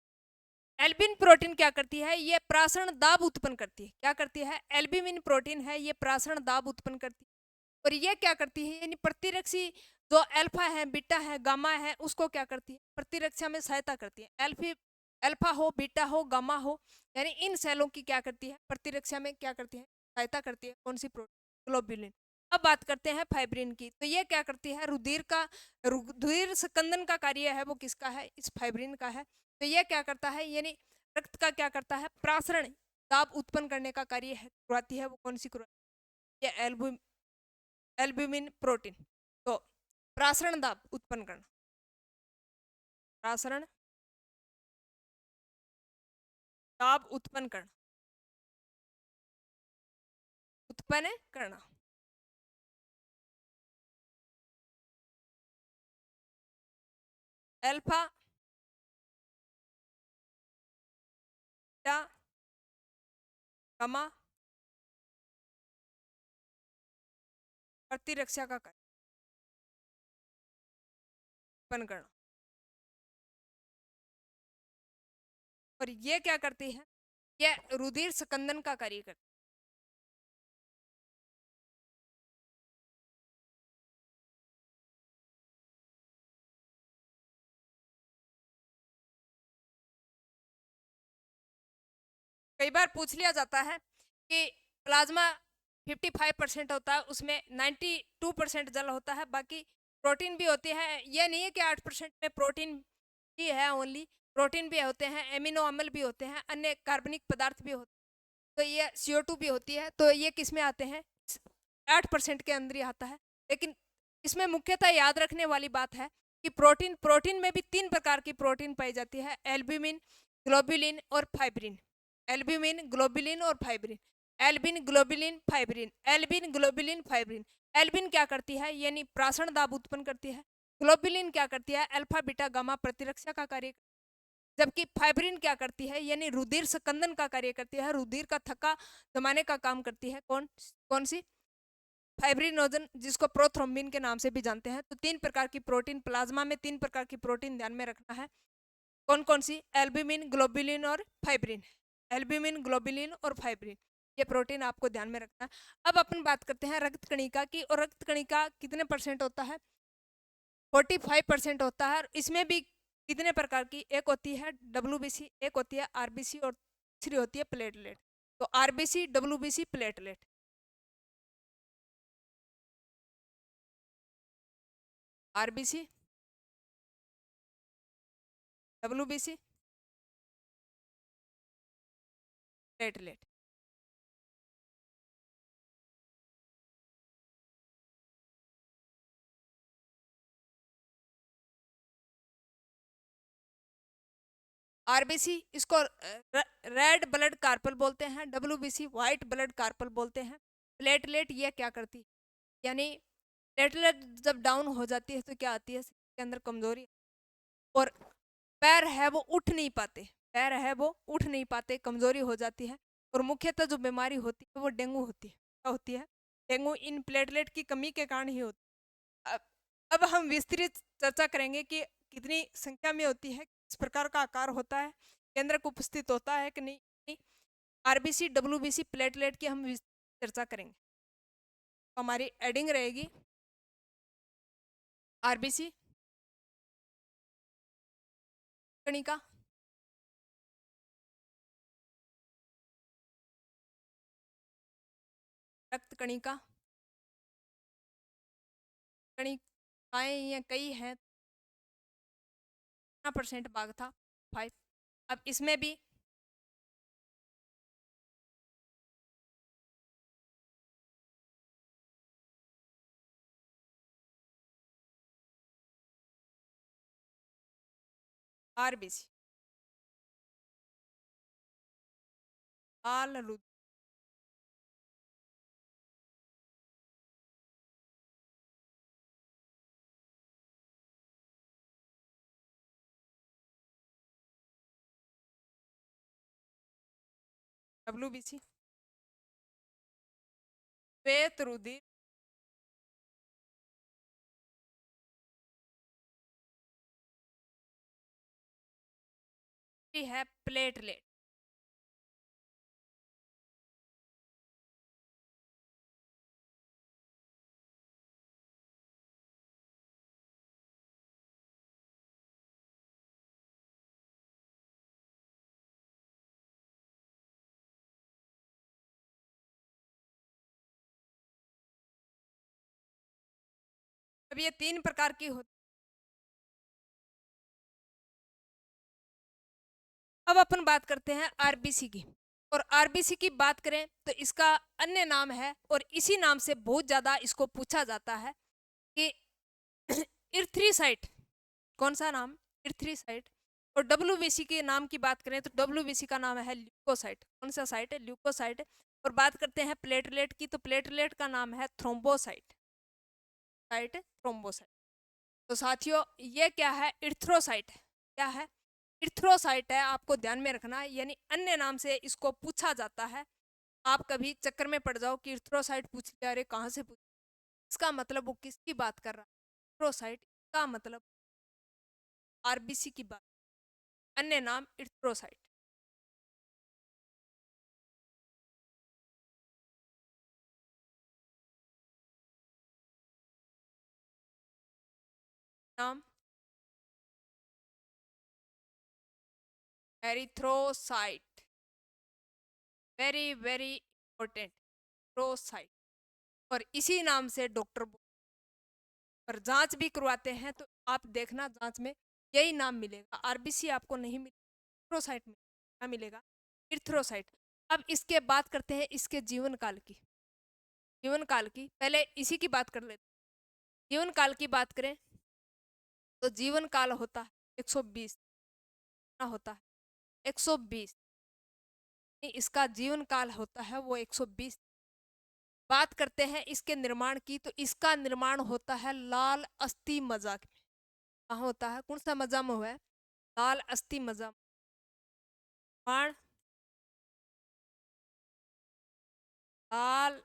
एल्बिन प्रोटीन क्या करती है, ये प्रासरण दाब उत्पन्न करती है। क्या करती है, एल्ब्यूमिन प्रोटीन है, ये प्रासरण दाब उत्पन्न करती है। और ये क्या करती है, यानी प्रतिरक्षी जो अल्फा है, बीटा है, गामा है, उसको क्या करती है, प्रतिरक्षा में सहायता करती है। अल्फा हो, बीटा हो, गामा हो, यानी इन सेलों की क्या करती है, प्रतिरक्षा में क्या करती है, सहायता करती है। कौन सी प्रोटीन, ग्लोबुलिन। अब बात करते हैं फाइब्रिन की। तो ये क्या करती है, रुधिर स्कंदन का कार्य है वो किसका है, इस फाइब्रिन का है। तो ये क्या करता है, यानी रक्त का क्या करता है, प्रासरण दाब उत्पन्न करने का कार्य है, करवाती है। वो कौन सी करवाती है, ये एल्ब्यूमिन प्रोटीन। तो प्रासरण दाब उत्पन्न करना, प्रासरण दाब उत्पन्न करना। अल्फा, बीटा, गामा प्रतिरक्षा का कार्य उत्पन्न करना। और ये क्या करती है, ये रुधिर स्कंदन का कार्य करती है। कई बार पूछ लिया जाता है कि प्लाज्मा 55% होता है, उसमें 92% जल होता है, बाकी प्रोटीन भी होती है। ये नहीं है कि 8% में प्रोटीन ही है ओनली, प्रोटीन भी होते हैं, एमिनो अम्ल भी होते हैं, अन्य कार्बनिक पदार्थ भी होते हैं। तो ये CO2 भी होती है। तो ये किस में आते हैं, 8% के अंदर ही आता है। लेकिन इसमें मुख्यतः याद रखने वाली बात है कि प्रोटीन में भी 3 प्रकार की प्रोटीन पाई जाती है, एल्ब्यूमिन, ग्लोबुलिन और फाइब्रिन। एल्ब्यूमिन, ग्लोबुलिन और फाइब्रिन। एल्बिन, ग्लोबुलिन, फाइब्रिन। एल्बिन, ग्लोबुलिन, फाइब्रिन। एल्बिन क्या करती है, यानी प्रासरण दाब उत्पन्न करती है। ग्लोबुलिन क्या करती है, अल्फा बीटा गामा प्रतिरक्षा का कार्य। जबकि फाइब्रिन क्या करती है, यानी रुधिर स्कंदन का कार्य करती है, रुधिर का थक्का दमाने का काम करती है। कौन कौन सी, फाइब्रिनोजन, जिसको प्रोथ्रोम्बिन के नाम से भी जानते हैं। तो 3 प्रकार की प्रोटीन प्लाज्मा में, 3 प्रकार की प्रोटीन ध्यान में रखना है। कौन कौन सी, एल्ब्यूमिन, ग्लोबुलिन और फाइब्रिन। एल्ब्यूमिन, ग्लोबुलिन और फाइब्रिन, ये प्रोटीन आपको ध्यान में रखना है। अब अपन बात करते हैं रक्त कणिका की। और रक्त कणिका कितने परसेंट होता है, 45% होता है। इसमें भी कितने प्रकार की, एक होती है WBC, एक होती है RBC और तीसरी होती है प्लेटलेट। तो RBC, WBC, platelet. RBC, WBC, platelet. RBC इसको रेड ब्लड कार्पल बोलते हैं, WBC व्हाइट ब्लड कार्पल बोलते हैं। प्लेटलेट ये क्या करती है, यानी प्लेटलेट जब डाउन हो जाती है तो क्या आती है, के अंदर कमजोरी। और पैर है वो उठ नहीं पाते, पैर है वो उठ नहीं पाते, कमजोरी हो जाती है। और मुख्यतः जो बीमारी होती है वो डेंगू होती है। क्या होती है, डेंगू इन प्लेटलेट की कमी के कारण ही होती है। अब हम विस्तृत चर्चा करेंगे कि कितनी संख्या में होती है, किस प्रकार का आकार होता है, केंद्र को उपस्थित होता है कि नहीं। RBC, WBC, प्लेटलेट की हम विस्तृत चर्चा करेंगे। तो हमारी एडिंग रहेगी RBC कणिका, रक्त कणिका, कणिकाएं ये कई हैं, कितना परसेंट भाग था, 5। अब इसमें भी RBC, लाल रुधिर, WBC, श्वेत रुधिर, है प्लेटलेट। अब ये 3 प्रकार की होती। अब अपन बात करते हैं आरबीसी की। और आरबीसी की बात करें तो इसका अन्य नाम है और इसी नाम से बहुत ज्यादा इसको पूछा जाता है कि इर्थ्रीसाइट। कौन सा नाम? इर्थ्रीसाइट। और डब्ल्यूबीसी के नाम की बात करें तो डब्ल्यूबीसी का नाम है ल्यूकोसाइट। कौन सा साइट है? ल्यूकोसाइट। और बात करते हैं प्लेटलेट की तो प्लेटलेट का नाम है थ्रोम्बोसाइट। Site thrombocyte. तो साथियों ये क्या है? इर्थ्रोसाइट। क्या है? इर्थ्रोसाइट है। आपको ध्यान में रखना है, यानी अन्य नाम से इसको पूछा जाता है। आप कभी चक्कर में पड़ जाओ कि इर्थ्रोसाइट पूछ लिया, अरे कहाँ से पूछ, इसका मतलब वो किसकी बात कर रहा है? इर्थ्रोसाइट का मतलब आरबीसी की बात, अन्य नाम इर्थ्रोसाइट। नाम erythrocyte, very very important, erythrocyte. और इसी नाम से डॉक्टर और जांच भी करवाते हैं तो आप देखना जांच में यही नाम मिलेगा। आरबीसी आपको नहीं मिलेगा, इर्थ्रोसाइट में क्या मिलेगा? इर्थ्रोसाइट। अब इसके बात करते हैं इसके जीवन काल की। जीवन काल की पहले इसी की बात कर लेते हैं। जीवन काल की बात करें तो जीवन काल होता है 120। कितना होता है? 120। इसका जीवन काल होता है वो 120। बात करते हैं इसके निर्माण की तो इसका निर्माण होता है लाल अस्थि मज्जा में। कहाँ होता है? कौन सा मज्जा में हुआ है? लाल अस्थि मज्जा। निर्माण लाल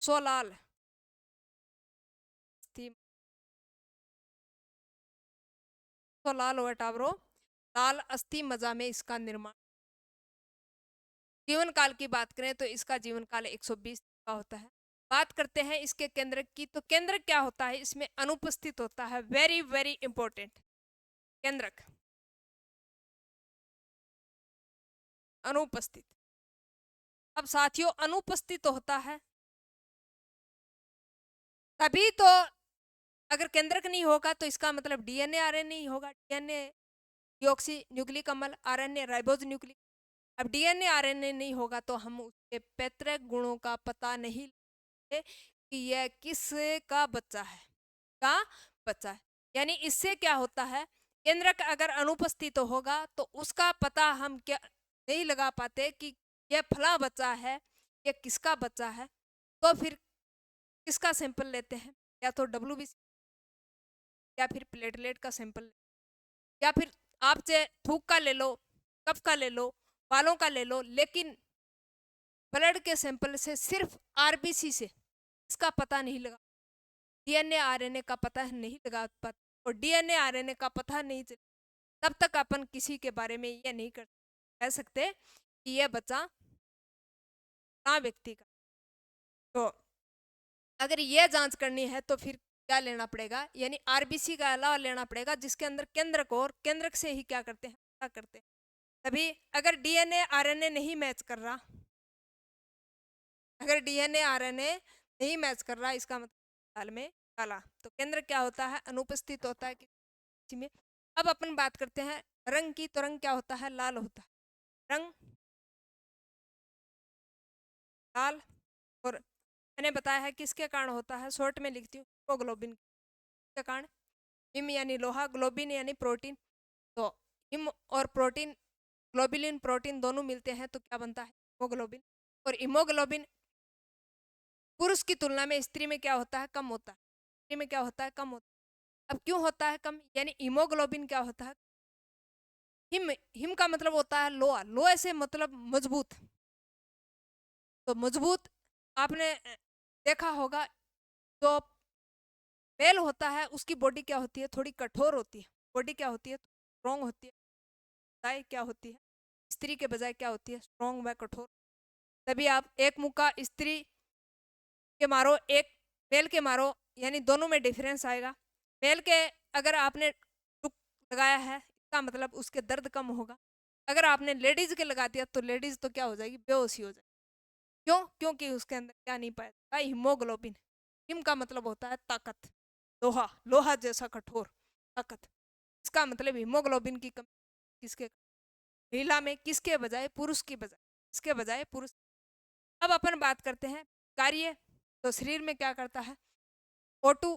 सोलाल अस्थि, सोलाल हुआ टावरो, लाल अस्थि मज्जा में इसका निर्माण। जीवन काल की बात करें तो इसका जीवन काल 120 का होता है। बात करते हैं इसके केंद्रक की तो केंद्रक क्या होता है? इसमें अनुपस्थित होता है, वेरी वेरी इंपॉर्टेंट। केंद्रक अनुपस्थित। अब साथियों अनुपस्थित होता है तभी तो, अगर केंद्रक नहीं होगा तो इसका मतलब डीएनए आरएनए नहीं होगा। डीएनए डिऑक्सी न्यूक्लिक अम्ल, आरएनए राइबोज न्यूक्लिक। अब डीएनए आरएनए नहीं होगा तो हम उसके पैतृक गुणों का पता नहीं लगते कि यह किसका बच्चा है, का बच्चा है। यानी इससे क्या होता है? केंद्रक अगर अनुपस्थित होगा तो उसका पता हम क्या नहीं लगा पाते कि यह फला बच्चा है, यह किसका बच्चा है। तो फिर किसका सैंपल लेते हैं? या तो डब्ल्यूबीसी या फिर प्लेटलेट का सैंपल, या फिर आप चाहे थूक का ले लो, कफ का ले लो, बालों का ले लो, लेकिन ब्लड के सैंपल से सिर्फ आरबीसी से इसका पता नहीं लगा। डीएनए आरएनए का पता नहीं लगा पाते और डीएनए आरएनए का पता नहीं चला तब तक अपन किसी के बारे में ये नहीं कह सकते कि यह बच्चा ना व्यक्ति का। तो अगर ये जांच करनी है तो फिर क्या लेना पड़ेगा? यानी आरबीसी का अलावा लेना पड़ेगा जिसके अंदर केंद्रक हो, और केंद्रक से ही क्या करते हैं? क्या करते हैं तभी। अगर डीएनए आरएनए नहीं मैच कर रहा, अगर डीएनए आरएनए नहीं मैच कर रहा, इसका मतलब दाल में काला। तो केंद्र क्या होता है? अनुपस्थित होता है किसी में। अब अपन बात करते हैं रंग की तो रंग क्या होता है? लाल होता है रंग, लाल। और मैंने बताया है किसके कारण होता है, शॉर्ट में लिखती हूँ, हीमोग्लोबिन के कारण। हिम यानी लोहा, ग्लोबिन यानी प्रोटीन। तो हिम और प्रोटीन, ग्लोबिलिन प्रोटीन दोनों मिलते हैं तो क्या बनता है? हीमोग्लोबिन। और हीमोग्लोबिन पुरुष की तुलना में स्त्री में क्या होता है? कम होता है। स्त्री में क्या होता है? कम होता है। अब क्यों होता है कम? यानी हीमोग्लोबिन क्या होता है? हिम, हिम का मतलब होता है लोहा, लोहे से मतलब मजबूत। तो मजबूत आपने देखा होगा, जो मेल होता है उसकी बॉडी क्या होती है, थोड़ी कठोर होती है, बॉडी क्या होती है, स्ट्रॉन्ग होती है। बजाय क्या होती है, स्त्री के बजाय क्या होती है, स्ट्रॉन्ग व कठोर। तभी आप एक मुक्का स्त्री के मारो, एक मेल के मारो, यानी दोनों में डिफरेंस आएगा। मेल के अगर आपने टुक लगाया है, इसका मतलब उसके दर्द कम होगा। अगर आपने लेडीज के लगा दिया तो लेडीज तो क्या हो जाएगी, बेहोशी हो जाएगी। क्यों? क्योंकि उसके अंदर क्या नहीं पाया जाता, हीमोग्लोबिन। हिम का मतलब होता है ताकत, लोहा, लोहा जैसा कठोर, ताकत। इसका मतलब हीमोग्लोबिन की कमी किसके, महिला में, किसके बजाय, पुरुष की बजाय, इसके बजाय पुरुष। अब अपन बात करते हैं कार्य। तो शरीर में क्या करता है, O2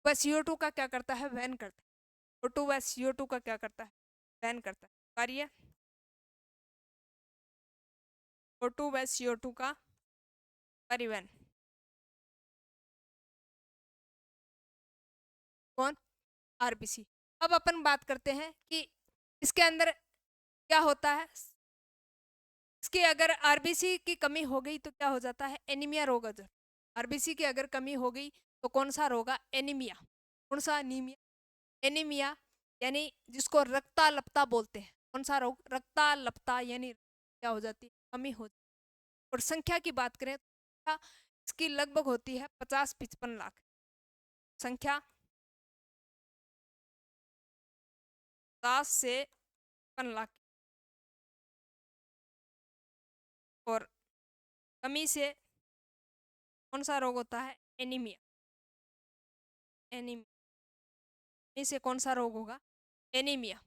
व CO2 का क्या करता है, वहन करता है। O2 व CO2 का क्या करता है, वहन करता है। कार्य O2 व CO2 का परिवहन कौन, आरबीसी। अब अपन बात करते हैं कि इसके अंदर क्या होता है, इसकी अगर आरबीसी की कमी हो गई तो क्या हो जाता है, एनीमिया रोग हो जाता है। आरबीसी की अगर कमी हो गई तो कौन सा रोग है, एनीमिया। कौन सा, एनीमिया, एनीमिया यानी जिसको रक्ताल्पता बोलते हैं। कौन सा रोग, रक्ताल्पता, यानी क्या हो जाती है, कमी हो जाती है। और संख्या की बात करें तो इसकी लगभग होती है 50-55 लाख संख्या, 50 से 55 लाख। और कमी से कौन सा रोग होता है, एनीमिया, एनीमिया से कौन सा रोग होगा, एनीमिया।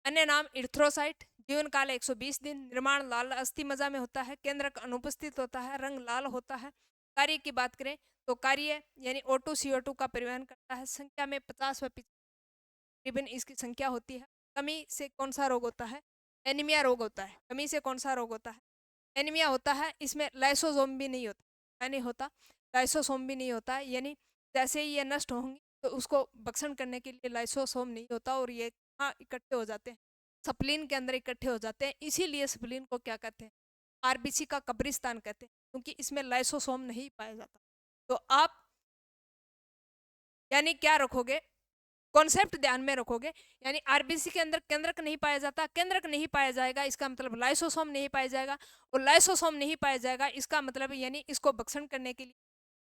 अन्य नाम इर्थ्रोसाइट, जीवन काल 120 दिन, निर्माण लाल अस्थि मज्जा में होता है, केंद्रक अनुपस्थित होता है, रंग लाल होता है। कार्य की बात करें तो कार्य यानी O2 CO2 का परिवहन करता है, संख्या में 50 व तकरीबन इसकी संख्या होती है। कमी से कौन सा रोग होता है, एनीमिया रोग होता है। कमी से कौन सा रोग होता है, एनीमिया होता है। इसमें लाइसोसोम भी नहीं होता, नहीं होता, लाइसोसोम भी नहीं होता है, यानी जैसे ही ये नष्ट होंगी तो उसको भक्षण करने के लिए लाइसोसोम नहीं होता, और ये कहाँ इकट्ठे हो जाते हैं, स्प्लीन के अंदर इकट्ठे हो जाते हैं। इसीलिए स्प्लीन को क्या कहते हैं, आरबीसी का कब्रिस्तान कहते हैं, क्योंकि इसमें लाइसोसोम नहीं पाया जाता। तो आप यानी क्या रखोगे, कॉन्सेप्ट ध्यान में रखोगे, यानी आरबीसी के अंदर केंद्रक नहीं पाया जाता, केंद्रक नहीं पाया जाएगा इसका मतलब लाइसोसोम नहीं पाया जाएगा, और लाइसोसोम नहीं पाया जाएगा इसका मतलब यानी इसको भक्षण करने के लिए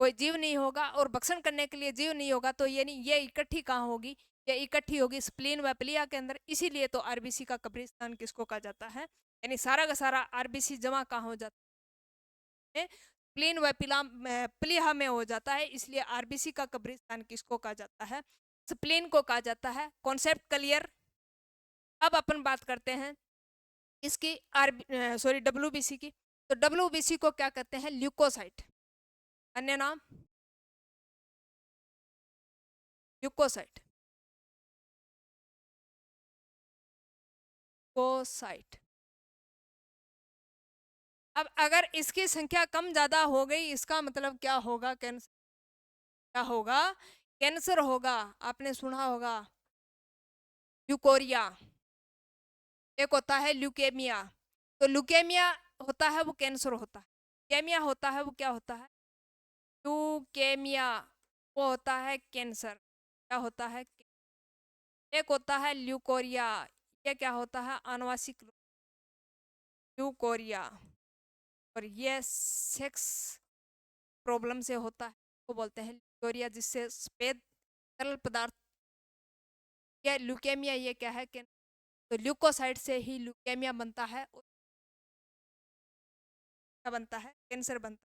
कोई जीव नहीं होगा, और भक्षण करने के लिए जीव नहीं होगा तो यानी ये इकट्ठी कहाँ होगी, ये इकट्ठी होगी स्प्लीन व प्लिया के अंदर। इसीलिए तो आरबीसी का कब्रिस्तान किसको कहा जाता है, यानी सारा का सारा आरबीसी जमा कहाँ हो जाता है, स्प्लीन व प्लीहा में हो जाता है, इसलिए आरबीसी का कब्रिस्तान किसको कहा जाता है, स्प्लीन को कहा जाता है। Concept clear. अब अपन बात करते हैं इसकी डब्ल्यूबीसी की। तो डब्ल्यूबीसी को क्या कहते हैं, ल्यूकोसाइट, अन्य नाम ल्यूकोसाइट, कोसाइट। अब अगर इसकी संख्या कम ज्यादा हो गई, इसका मतलब क्या होगा, कैंसर, क्या होगा, कैंसर होगा। आपने सुना होगा ल्यूकोरिया, एक होता है ल्यूकेमिया। तो ल्यूकेमिया होता है वो कैंसर होता है, केमिया होता है वो क्या होता है, ल्यूकेमिया वो होता है कैंसर, क्या होता है, एक होता है ल्यूकोरिया, ये क्या होता है, आनुवांशिक ल्यूकोरिया। और ये सेक्स प्रॉब्लम से होता है, वो बोलते हैं ल्यूकोरिया, जिससे सफेद तरल पदार्थ, ये ल्यूकेमिया, ये क्या है, तो ल्यूकोसाइट से ही ल्यूकेमिया बनता है, क्या बनता है, कैंसर बनता है।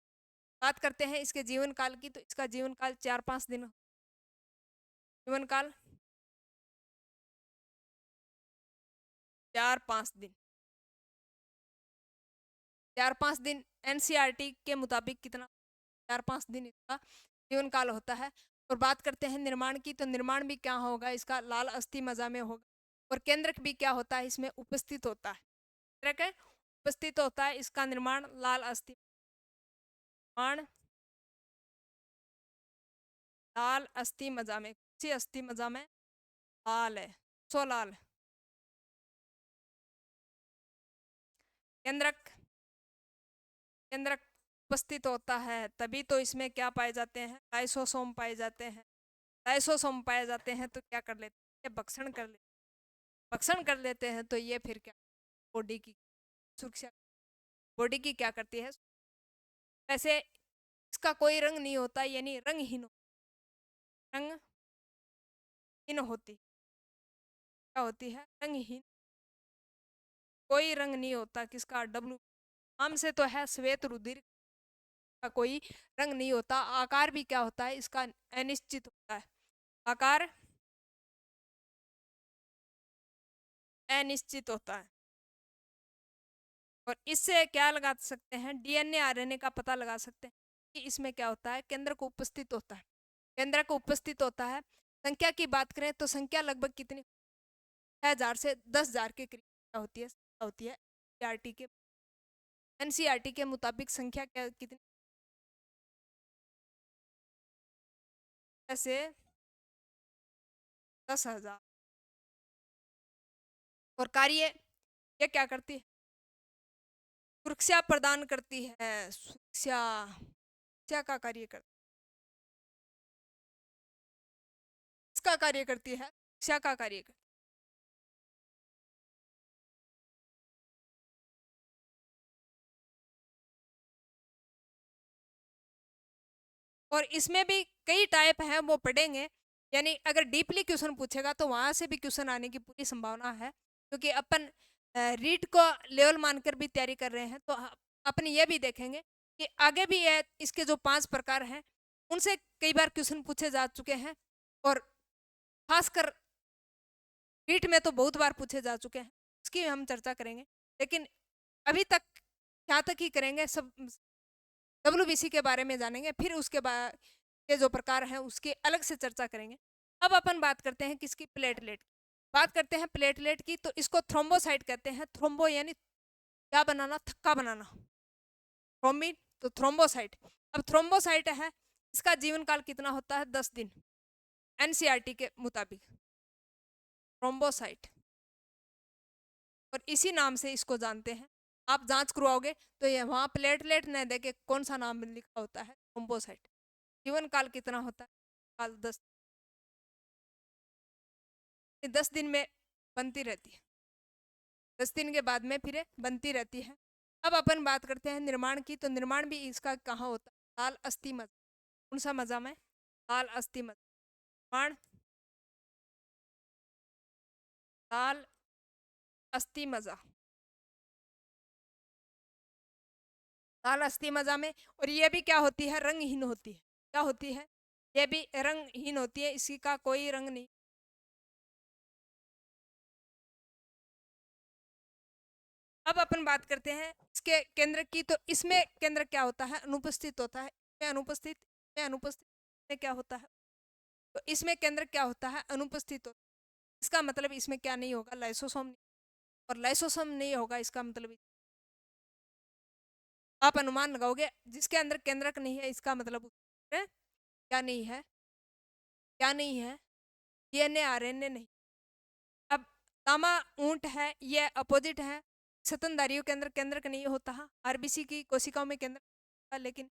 बात करते हैं इसके जीवन काल की, तो इसका जीवन काल 4-5 दिन, जीवन काल 4-5 दिन, 4-5 दिन एनसीईआरटी के मुताबिक कितना, 4-5 दिन इसका जीवन काल होता है। और बात करते हैं निर्माण की, तो निर्माण भी क्या होगा इसका, लाल अस्थि मज्जा में होगा। और केंद्रक भी क्या होता है, इसमें उपस्थित होता है, केंद्रक है, उपस्थित होता है। इसका निर्माण लाल अस्थि, निर्माण लाल अस्थि मज्जा में, कौन सी अस्थि मज्जा में, लाल है, सो लाल केंद्रक केंद्रक उपस्थित होता है तभी तो इसमें क्या पाए जाते हैं, लाइसोसोम पाए जाते हैं। लाइसोसोम पाए जाते हैं तो क्या कर लेते हैं, ये भक्षण कर लेते हैं तो ये फिर क्या, बॉडी की सुरक्षा, बॉडी की क्या करती है। वैसे इसका कोई रंग नहीं होता, यानी रंगहीन होती, क्या होती है, रंगहीन, कोई रंग नहीं होता किसका, डब्लू नाम से तो है श्वेत रुधिर का कोई रंग नहीं होता। आकार भी क्या होता है इसका, अनिश्चित होता है, आकार अनिश्चित होता है। और इससे क्या लगा सकते हैं, डीएनए आरएनए का पता लगा सकते हैं कि इसमें क्या होता है, केंद्र को उपस्थित होता है, केंद्र को उपस्थित होता है। संख्या की बात करें तो संख्या लगभग कितनी, 6,000 से 10,000 के करीब क्या होती है एनसीईआरटी के, एनसीईआरटी के मुताबिक संख्या क्या कितनी, ऐसे 10,000। और कार्य ये क्या करती है, सुरक्षा प्रदान करती है, सुरक्षा, सुरक्षा का कार्य करती है, इसका कार्य करती है, सुरक्षा का कार्य करती है। और इसमें भी कई टाइप हैं, वो पढ़ेंगे, यानी अगर डीपली क्वेश्चन पूछेगा तो वहां से भी क्वेश्चन आने की पूरी संभावना है, क्योंकि अपन रीड को लेवल मानकर भी तैयारी कर रहे हैं। तो अपन ये भी देखेंगे कि आगे भी ये इसके जो 5 प्रकार हैं उनसे कई बार क्वेश्चन पूछे जा चुके हैं, और खासकर रीट में तो बहुत बार पूछे जा चुके हैं, उसकी हम चर्चा करेंगे। लेकिन अभी तक यहाँ तक ही करेंगे, सब डब्ल्यूबीसी के बारे में जानेंगे, फिर उसके बाद के जो प्रकार हैं उसकी अलग से चर्चा करेंगे। अब अपन बात करते हैं किसकी, प्लेटलेट की। बात करते हैं प्लेटलेट की, तो इसको थ्रोम्बोसाइट कहते हैं। थ्रोम्बो यानी क्या बनाना, थक्का बनाना, थ्रोम्बिन तो थ्रोम्बोसाइट। अब थ्रोम्बोसाइट है, इसका जीवन काल कितना होता है, 10 दिन एनसीईआरटी के मुताबिक, थ्रोम्बोसाइट। और इसी नाम से इसको जानते हैं। आप जांच करवाओगे तो ये वहाँ प्लेटलेट न दे के कौन सा नाम लिखा होता है, थ्रोम्बोसाइट। जीवन काल कितना होता है, काल 10 दिन में बनती रहती है, 10 दिन के बाद में फिर बनती रहती है। अब अपन बात करते हैं निर्माण की, तो निर्माण भी इसका कहाँ होता है, लाल अस्थि मज्जा। कौन सा मज्जा में, लाल अस्थि मज्जा, निर्माण लाल अस्थि मज्जा, लाल अस्थि मज्जा में। और ये भी क्या होती है, रंगहीन होती है। क्या होती है, ये भी रंगहीन होती है, इसी का कोई रंग नहीं। अब अपन बात करते हैं इसके केंद्र की, तो इसमें केंद्र क्या होता है, अनुपस्थित होता है। इसमें अनुपस्थित, में अनुपस्थित में क्या होता है, तो इसमें केंद्र क्या होता है, अनुपस्थित होता है। इसका मतलब इसमें क्या नहीं होगा, लाइसोसोम नहीं, और लाइसोसोम नहीं होगा इसका मतलब आप अनुमान लगाओगे जिसके अंदर केंद्रक नहीं है, इसका मतलब क्या नहीं है, क्या नहीं है, डीएनए आरएनए नहीं। अब तामा ऊंट है, ये अपोजिट है, स्तनधारियों के अंदर केंद्रक नहीं होता है, आरबीसी की कोशिकाओं में केंद्र होता है। लेकिन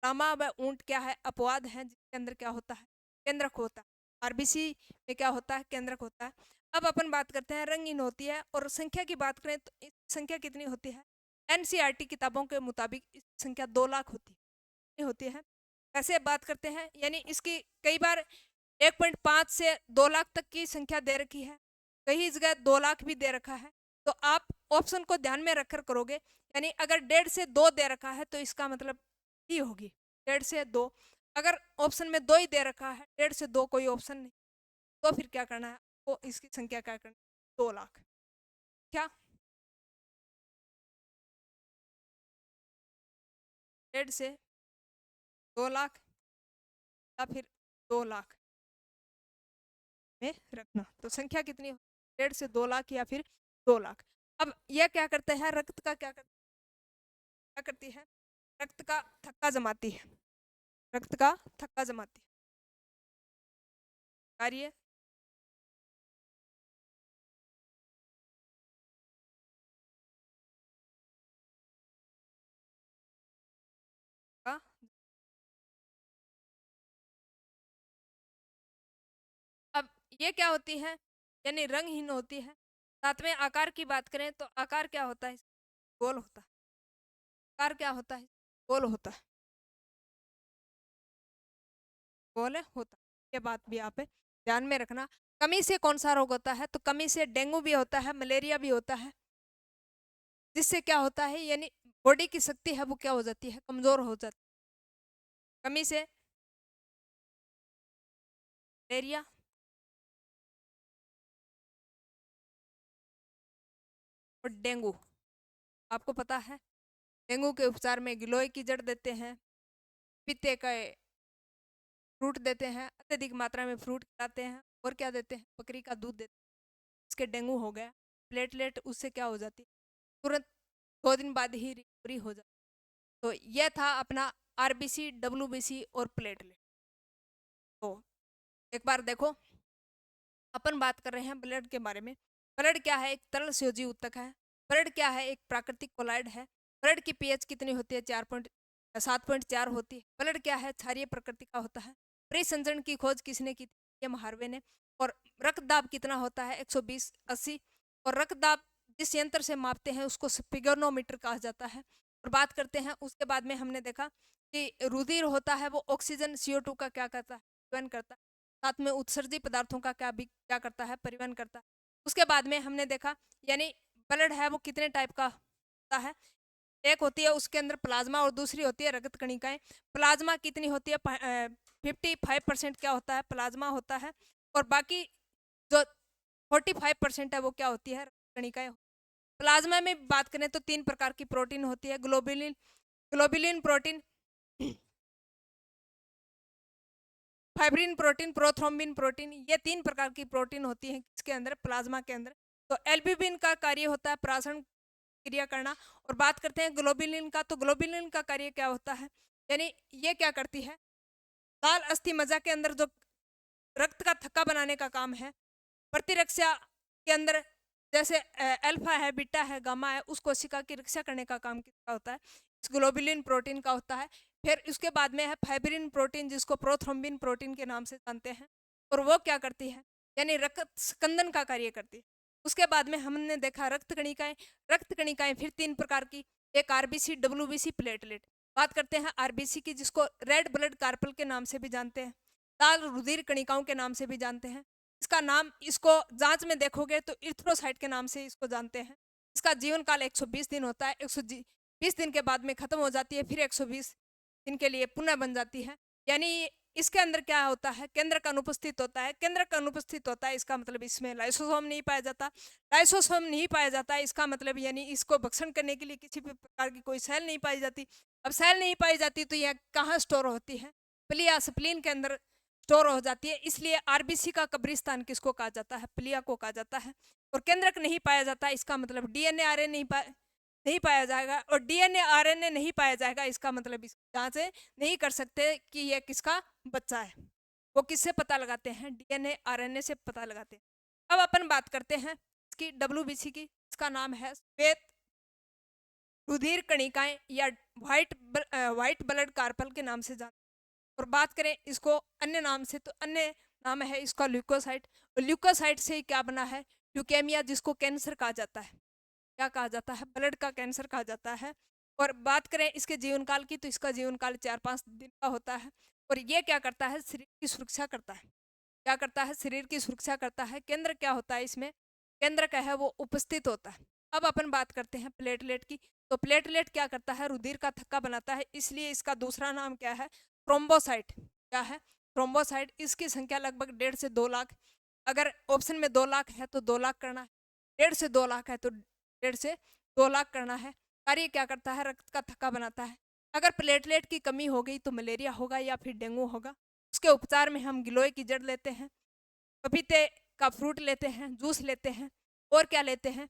तामा व ऊंट क्या है, अपवाद है, जिसके अंदर क्या होता है, केंद्रक होता है। आरबीसी में क्या होता है, केंद्रक होता है। अब अपन बात करते हैं रंगीन होती है, और संख्या की बात करें तो संख्या कितनी होती है, एनसीईआरटी किताबों के मुताबिक संख्या 2 लाख होती है। कैसे बात करते हैं, यानी इसकी कई बार 1.5 से 2 लाख तक की संख्या दे रखी है, कई जगह 2 लाख भी दे रखा है। तो आप ऑप्शन को ध्यान में रखकर करोगे, यानी अगर 1.5 से 2 दे रखा है तो इसका मतलब ही होगी 1.5 से 2। अगर ऑप्शन में 2 ही दे रखा है, 1.5 से 2 कोई ऑप्शन नहीं, तो फिर क्या करना है, वो इसकी संख्या क्या करनी, 2 लाख। क्या 1.5 से 2 लाख या फिर 2 लाख में रखना, तो संख्या कितनी, 1.5 से 2 लाख या फिर 2 लाख। अब यह क्या करते हैं, रक्त का क्या करती है, रक्त का थक्का जमाती है, रक्त का थक्का जमाती है। कार्य ये क्या होती है, यानी रंगहीन होती है। साथ में आकार की बात करें तो आकार क्या होता है, गोल होता है। आकार क्या होता है, गोल होता है, गोल होता है। ये बात भी आप ध्यान में रखना। कमी से कौन सा रोग होता है, तो कमी से डेंगू भी होता है, मलेरिया भी होता है। जिससे क्या होता है, यानी बॉडी की शक्ति है वो क्या हो जाती है, कमजोर हो जाती है। कमी से मलेरिया, और डेंगू। आपको पता है डेंगू के उपचार में गिलोय की जड़ देते हैं, पीते का फ्रूट देते हैं, अत्यधिक मात्रा में फ्रूट खिलाते हैं, और क्या देते हैं, बकरी का दूध देते हैं। इसके डेंगू हो गया, प्लेटलेट उससे क्या हो जाती है, तुरंत 2 दिन बाद ही रिकवरी हो जाती है। तो यह था अपना आरबीसी, डब्ल्यूबीसी और प्लेटलेट। तो एक बार देखो, अपन बात कर रहे हैं ब्लड के बारे में। ब्लड क्या है, एक तरल संयोजी ऊतक है। ब्लड क्या है, एक प्राकृतिक कोलाइड है। ब्लड की पीएच कितनी होती है, 7.4 होती है। ब्लड क्या है, क्षारीय प्रकृति का होता है। परिसंचरण की खोज किसने की थी, एम हार्वे ने। और रक्तदाब कितना होता है, 120/80। और रक्तदाब जिस यंत्र से मापते हैं उसको स्पिगोनोमीटर कहा जाता है। और बात करते हैं उसके बाद में, हमने देखा कि रुधिर होता है वो ऑक्सीजन CO2 का क्या करता है, परिवहन करता है। साथ में उत्सर्जी पदार्थों का क्या करता है, परिवहन करता है। उसके बाद में हमने देखा, यानी ब्लड है वो कितने टाइप का होता है। एक होती है उसके अंदर प्लाज्मा, और दूसरी होती है रक्त कणिकाएं। प्लाज्मा कितनी होती है, 55% क्या होता है, प्लाज्मा होता है। और बाकी जो 45% है वो क्या होती है, रक्त कणिकाएं। प्लाज्मा में बात करें तो 3 प्रकार की प्रोटीन होती है, globulin globulin protein, fibrin protein, prothrombin protein. ये 3 प्रकार की प्रोटीन होती है इसके अंदर, प्लाज्मा के अंदर। तो एल्ब्यूमिन का कार्य होता है प्राशन क्रिया करना। और बात करते हैं ग्लोबुलिन का, तो ग्लोबुलिन का कार्य क्या होता है, यानी ये क्या करती है, लाल अस्थि मज्जा के अंदर जो रक्त का थक्का बनाने का काम है। प्रतिरक्षा के अंदर जैसे अल्फा है, बीटा है, गामा है, उस कोशिका की रक्षा करने का काम किसका होता है, इस ग्लोबुलिन प्रोटीन का होता है। फिर उसके बाद में है फाइब्रिन प्रोटीन, जिसको प्रोथ्रोम्बिन प्रोटीन के नाम से जानते हैं। और वो क्या करती है, यानी रक्त स्कंदन का कार्य करती है। उसके बाद में हमने देखा रक्त कणिकाएं। रक्त कणिकाएं फिर 3 प्रकार की, एक आरबीसी, डब्ल्यूबीसी, प्लेटलेट। बात करते हैं आरबीसी की, जिसको रेड ब्लड कार्पल के नाम से भी जानते हैं, लाल रुधिर कणिकाओं के नाम से भी जानते हैं। इसका नाम, इसको जांच में देखोगे तो इरिथ्रोसाइट के नाम से इसको जानते हैं। इसका जीवन काल 120 दिन होता है। 120 दिन के बाद में खत्म हो जाती है, फिर 120 दिन के लिए पुनः बन जाती है। यानी इसके अंदर क्या होता है, केंद्र का अनुपस्थित होता है। केंद्र का अनुपस्थित होता है, इसका मतलब इसमें लाइसोसोम नहीं पाया जाता। लाइसोसोम नहीं पाया जाता, इसका मतलब यानी इसको भक्षण करने के लिए किसी भी प्रकार की कोई सेल नहीं पाई जाती। अब सेल नहीं पाई जाती तो यह कहाँ स्टोर होती है, प्लिया स्प्लीन के अंदर स्टोर हो जाती है। इसलिए आरबीसी का कब्रिस्तान किसको कहा जाता है, प्लिया को कहा जाता है। और केंद्रक नहीं पाया जाता, इसका मतलब डीएनए आरएनए नहीं पाया जाएगा। और डीएनए आरएनए नहीं पाया जाएगा, इसका मतलब इस जांच नहीं कर सकते कि यह किसका बच्चा है। वो किससे पता लगाते हैं, डीएनए आरएनए से पता लगाते हैं। अब अपन बात करते हैं इसकी डब्ल्यूबीसी की। इसका नाम है श्वेत रुधिर कणिकाएं, या व्हाइट ब्लड कार्पल के नाम से जान। और बात करें इसको अन्य नाम से, तो अन्य नाम है इसका ल्यूकोसाइट। और ल्यूकोसाइट से क्या बना है, ल्यूकेमिया, जिसको कैंसर कहा जाता है। क्या कहा जाता है, ब्लड का कैंसर कहा जाता है। और बात करें इसके जीवन काल की, तो इसका जीवन काल 4-5 दिन का होता है। और ये क्या करता है, शरीर की सुरक्षा करता है। क्या करता है, शरीर की सुरक्षा करता है। केंद्र क्या होता है इसमें, केंद्र क्या है, वो उपस्थित होता है। अब अपन बात करते हैं प्लेटलेट की। तो प्लेटलेट क्या करता है, रुधिर का थक्का बनाता है, इसलिए इसका दूसरा नाम क्या है, थ्रोम्बोसाइट। क्या है, थ्रोम्बोसाइट। इसकी संख्या लगभग 1.5 से 2 लाख। अगर ऑप्शन में 2 लाख है तो 2 लाख करना है, 1.5 से 2 लाख है तो 1.5 से 2 लाख करना है। कार्य क्या करता है, रक्त का थक्का बनाता है। अगर प्लेटलेट की कमी हो गई तो मलेरिया होगा या फिर डेंगू होगा। उसके उपचार में हम गिलोय की जड़ लेते हैं, पपीते का फ्रूट लेते हैं, जूस लेते हैं, और क्या लेते हैं,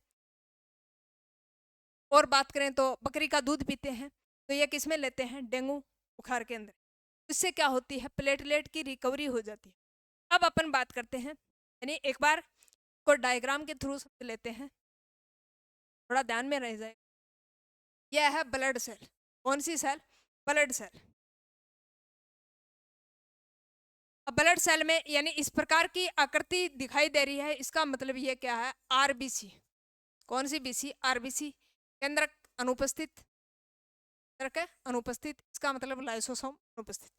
और बात करें तो बकरी का दूध पीते हैं। तो ये किस में लेते हैं, डेंगू बुखार के अंदर। इससे क्या होती है, प्लेटलेट की रिकवरी हो जाती है। अब अपन बात करते हैं, यानी एक बार को डायग्राम के थ्रू समझ लेते हैं, थोड़ा ध्यान में रह जाए। यह है ब्लड सेल। कौन सी सेल, ब्लड सेल। अब ब्लड सेल में यानी इस प्रकार की आकृति दिखाई दे रही है, इसका मतलब ये क्या है, आरबीसी। कौन सी बीसी, आरबीसी, केंद्रक अनुपस्थित, केंद्रक अनुपस्थित, इसका मतलब लाइसोसोम अनुपस्थित।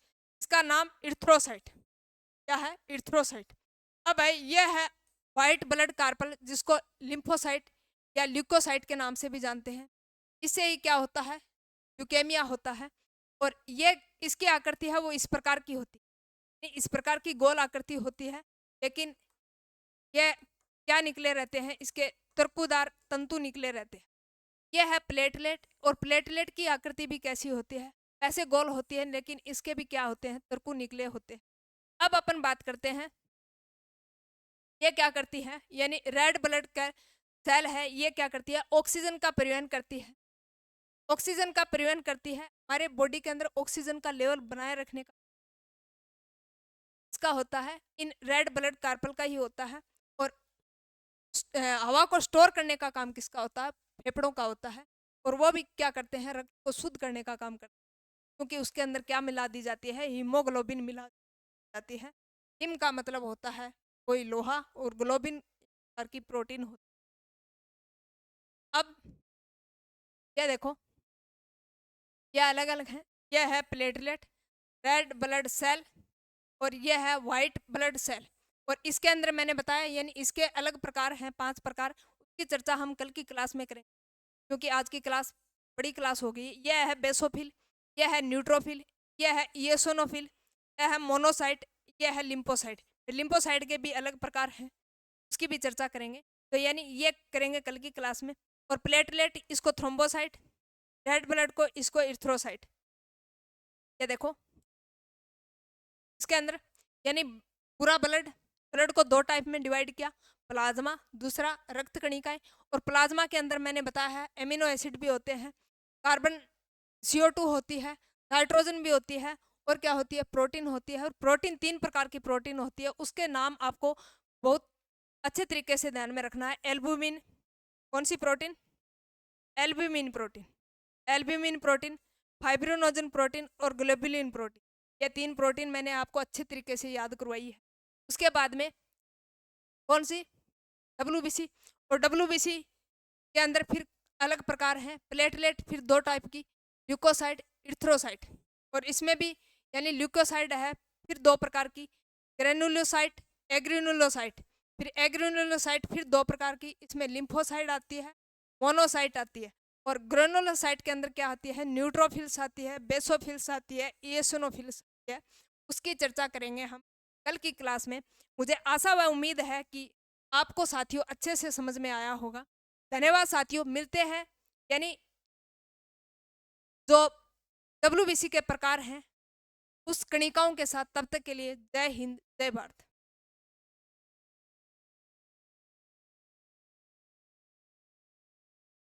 इसका नाम इरिथ्रोसाइट, क्या है, इरिथ्रोसाइट। अब है ये है व्हाइट ब्लड कार्पल, जिसको लिम्फोसाइट या ल्यूकोसाइट के नाम से भी जानते हैं। इससे ही क्या होता है, ल्यूकेमिया होता है। और ये इसकी आकृति है वो इस प्रकार की होती है, इस प्रकार की गोल आकृति होती है, लेकिन ये क्या निकले रहते हैं, इसके तर्कुदार तंतु निकले रहते हैं। यह है प्लेटलेट, और प्लेटलेट की आकृति भी कैसी होती है, ऐसे गोल होती है, लेकिन इसके भी क्या होते हैं, तर्कु निकले होते हैं। अब अपन बात करते हैं ये क्या करती है, यानी रेड ब्लड का सेल है, ये क्या करती है, ऑक्सीजन का परिवहन करती है। ऑक्सीजन का परिवहन करती है, हमारे बॉडी के अंदर ऑक्सीजन का लेवल बनाए रखने का इसका होता है, इन रेड ब्लड कार्पल का ही होता है। और हवा को स्टोर करने का काम किसका होता है, फेफड़ों का होता है। और वो भी क्या करते हैं, रक्त को शुद्ध करने का काम करते हैं, क्योंकि उसके अंदर क्या मिला दी जाती है, हीमोग्लोबिन मिला दी जाती है। हिम का मतलब होता है कोई लोहा, और ग्लोबिन की प्रोटीन होती है। अब ये देखो, ये अलग अलग है, यह है प्लेटलेट, रेड ब्लड सेल, और यह है व्हाइट ब्लड सेल। और इसके अंदर मैंने बताया, यानी इसके अलग प्रकार हैं, 5 प्रकार, उसकी चर्चा हम कल की क्लास में करेंगे, क्योंकि आज की क्लास बड़ी क्लास हो गई। यह है बेसोफिल, यह है न्यूट्रोफिल, यह है इयोसिनोफिल, यह है मोनोसाइट, यह है लिम्फोसाइट। लिम्फोसाइट के भी अलग प्रकार हैं, उसकी भी चर्चा करेंगे, तो यानी ये करेंगे कल की क्लास में। और प्लेटलेट, इसको थ्रोम्बोसाइट, रेड ब्लड को इसको इरिथ्रोसाइट। ये देखो इसके अंदर, यानी पूरा ब्लड को 2 टाइप में डिवाइड किया, प्लाज्मा, दूसरा रक्त कणिकाएं। और प्लाज्मा के अंदर मैंने बताया है एमिनो एसिड भी होते हैं, कार्बन CO2 होती है, नाइट्रोजन भी होती है, और क्या होती है, प्रोटीन होती है। और प्रोटीन 3 प्रकार की प्रोटीन होती है, उसके नाम आपको बहुत अच्छे तरीके से ध्यान में रखना है। एल्बुमिन, कौन सी protein, albumin protein, albumin protein, fibrinogen protein, और ग्लोबुलिन प्रोटीन। ये 3 प्रोटीन मैंने आपको अच्छे तरीके से याद करवाई है। उसके बाद में कौन सी, WBC। और WBC के अंदर फिर अलग प्रकार हैं, प्लेटलेट फिर 2 टाइप की, ल्यूकोसाइट, इरिथ्रोसाइट। और इसमें भी यानी ल्यूकोसाइट है फिर 2 प्रकार की, ग्रेनुलोसाइट, एग्रेनुलोसाइट। फिर एग्रेनुलोसाइट फिर 2 प्रकार की, इसमें लिम्फोसाइट आती है, मोनोसाइट आती है। और ग्रेनुलोसाइट के अंदर क्या आती है, न्यूट्रोफिल्स आती है, बेसोफिल्स आती है, इयोसिनोफिल्स आती है। उसकी चर्चा करेंगे हम कल की क्लास में। मुझे आशा व उम्मीद है कि आपको साथियों अच्छे से समझ में आया होगा। धन्यवाद साथियों, मिलते हैं यानी जो WBC के प्रकार हैं उस कणिकाओं के साथ। तब तक के लिए जय हिंद, जय भारत।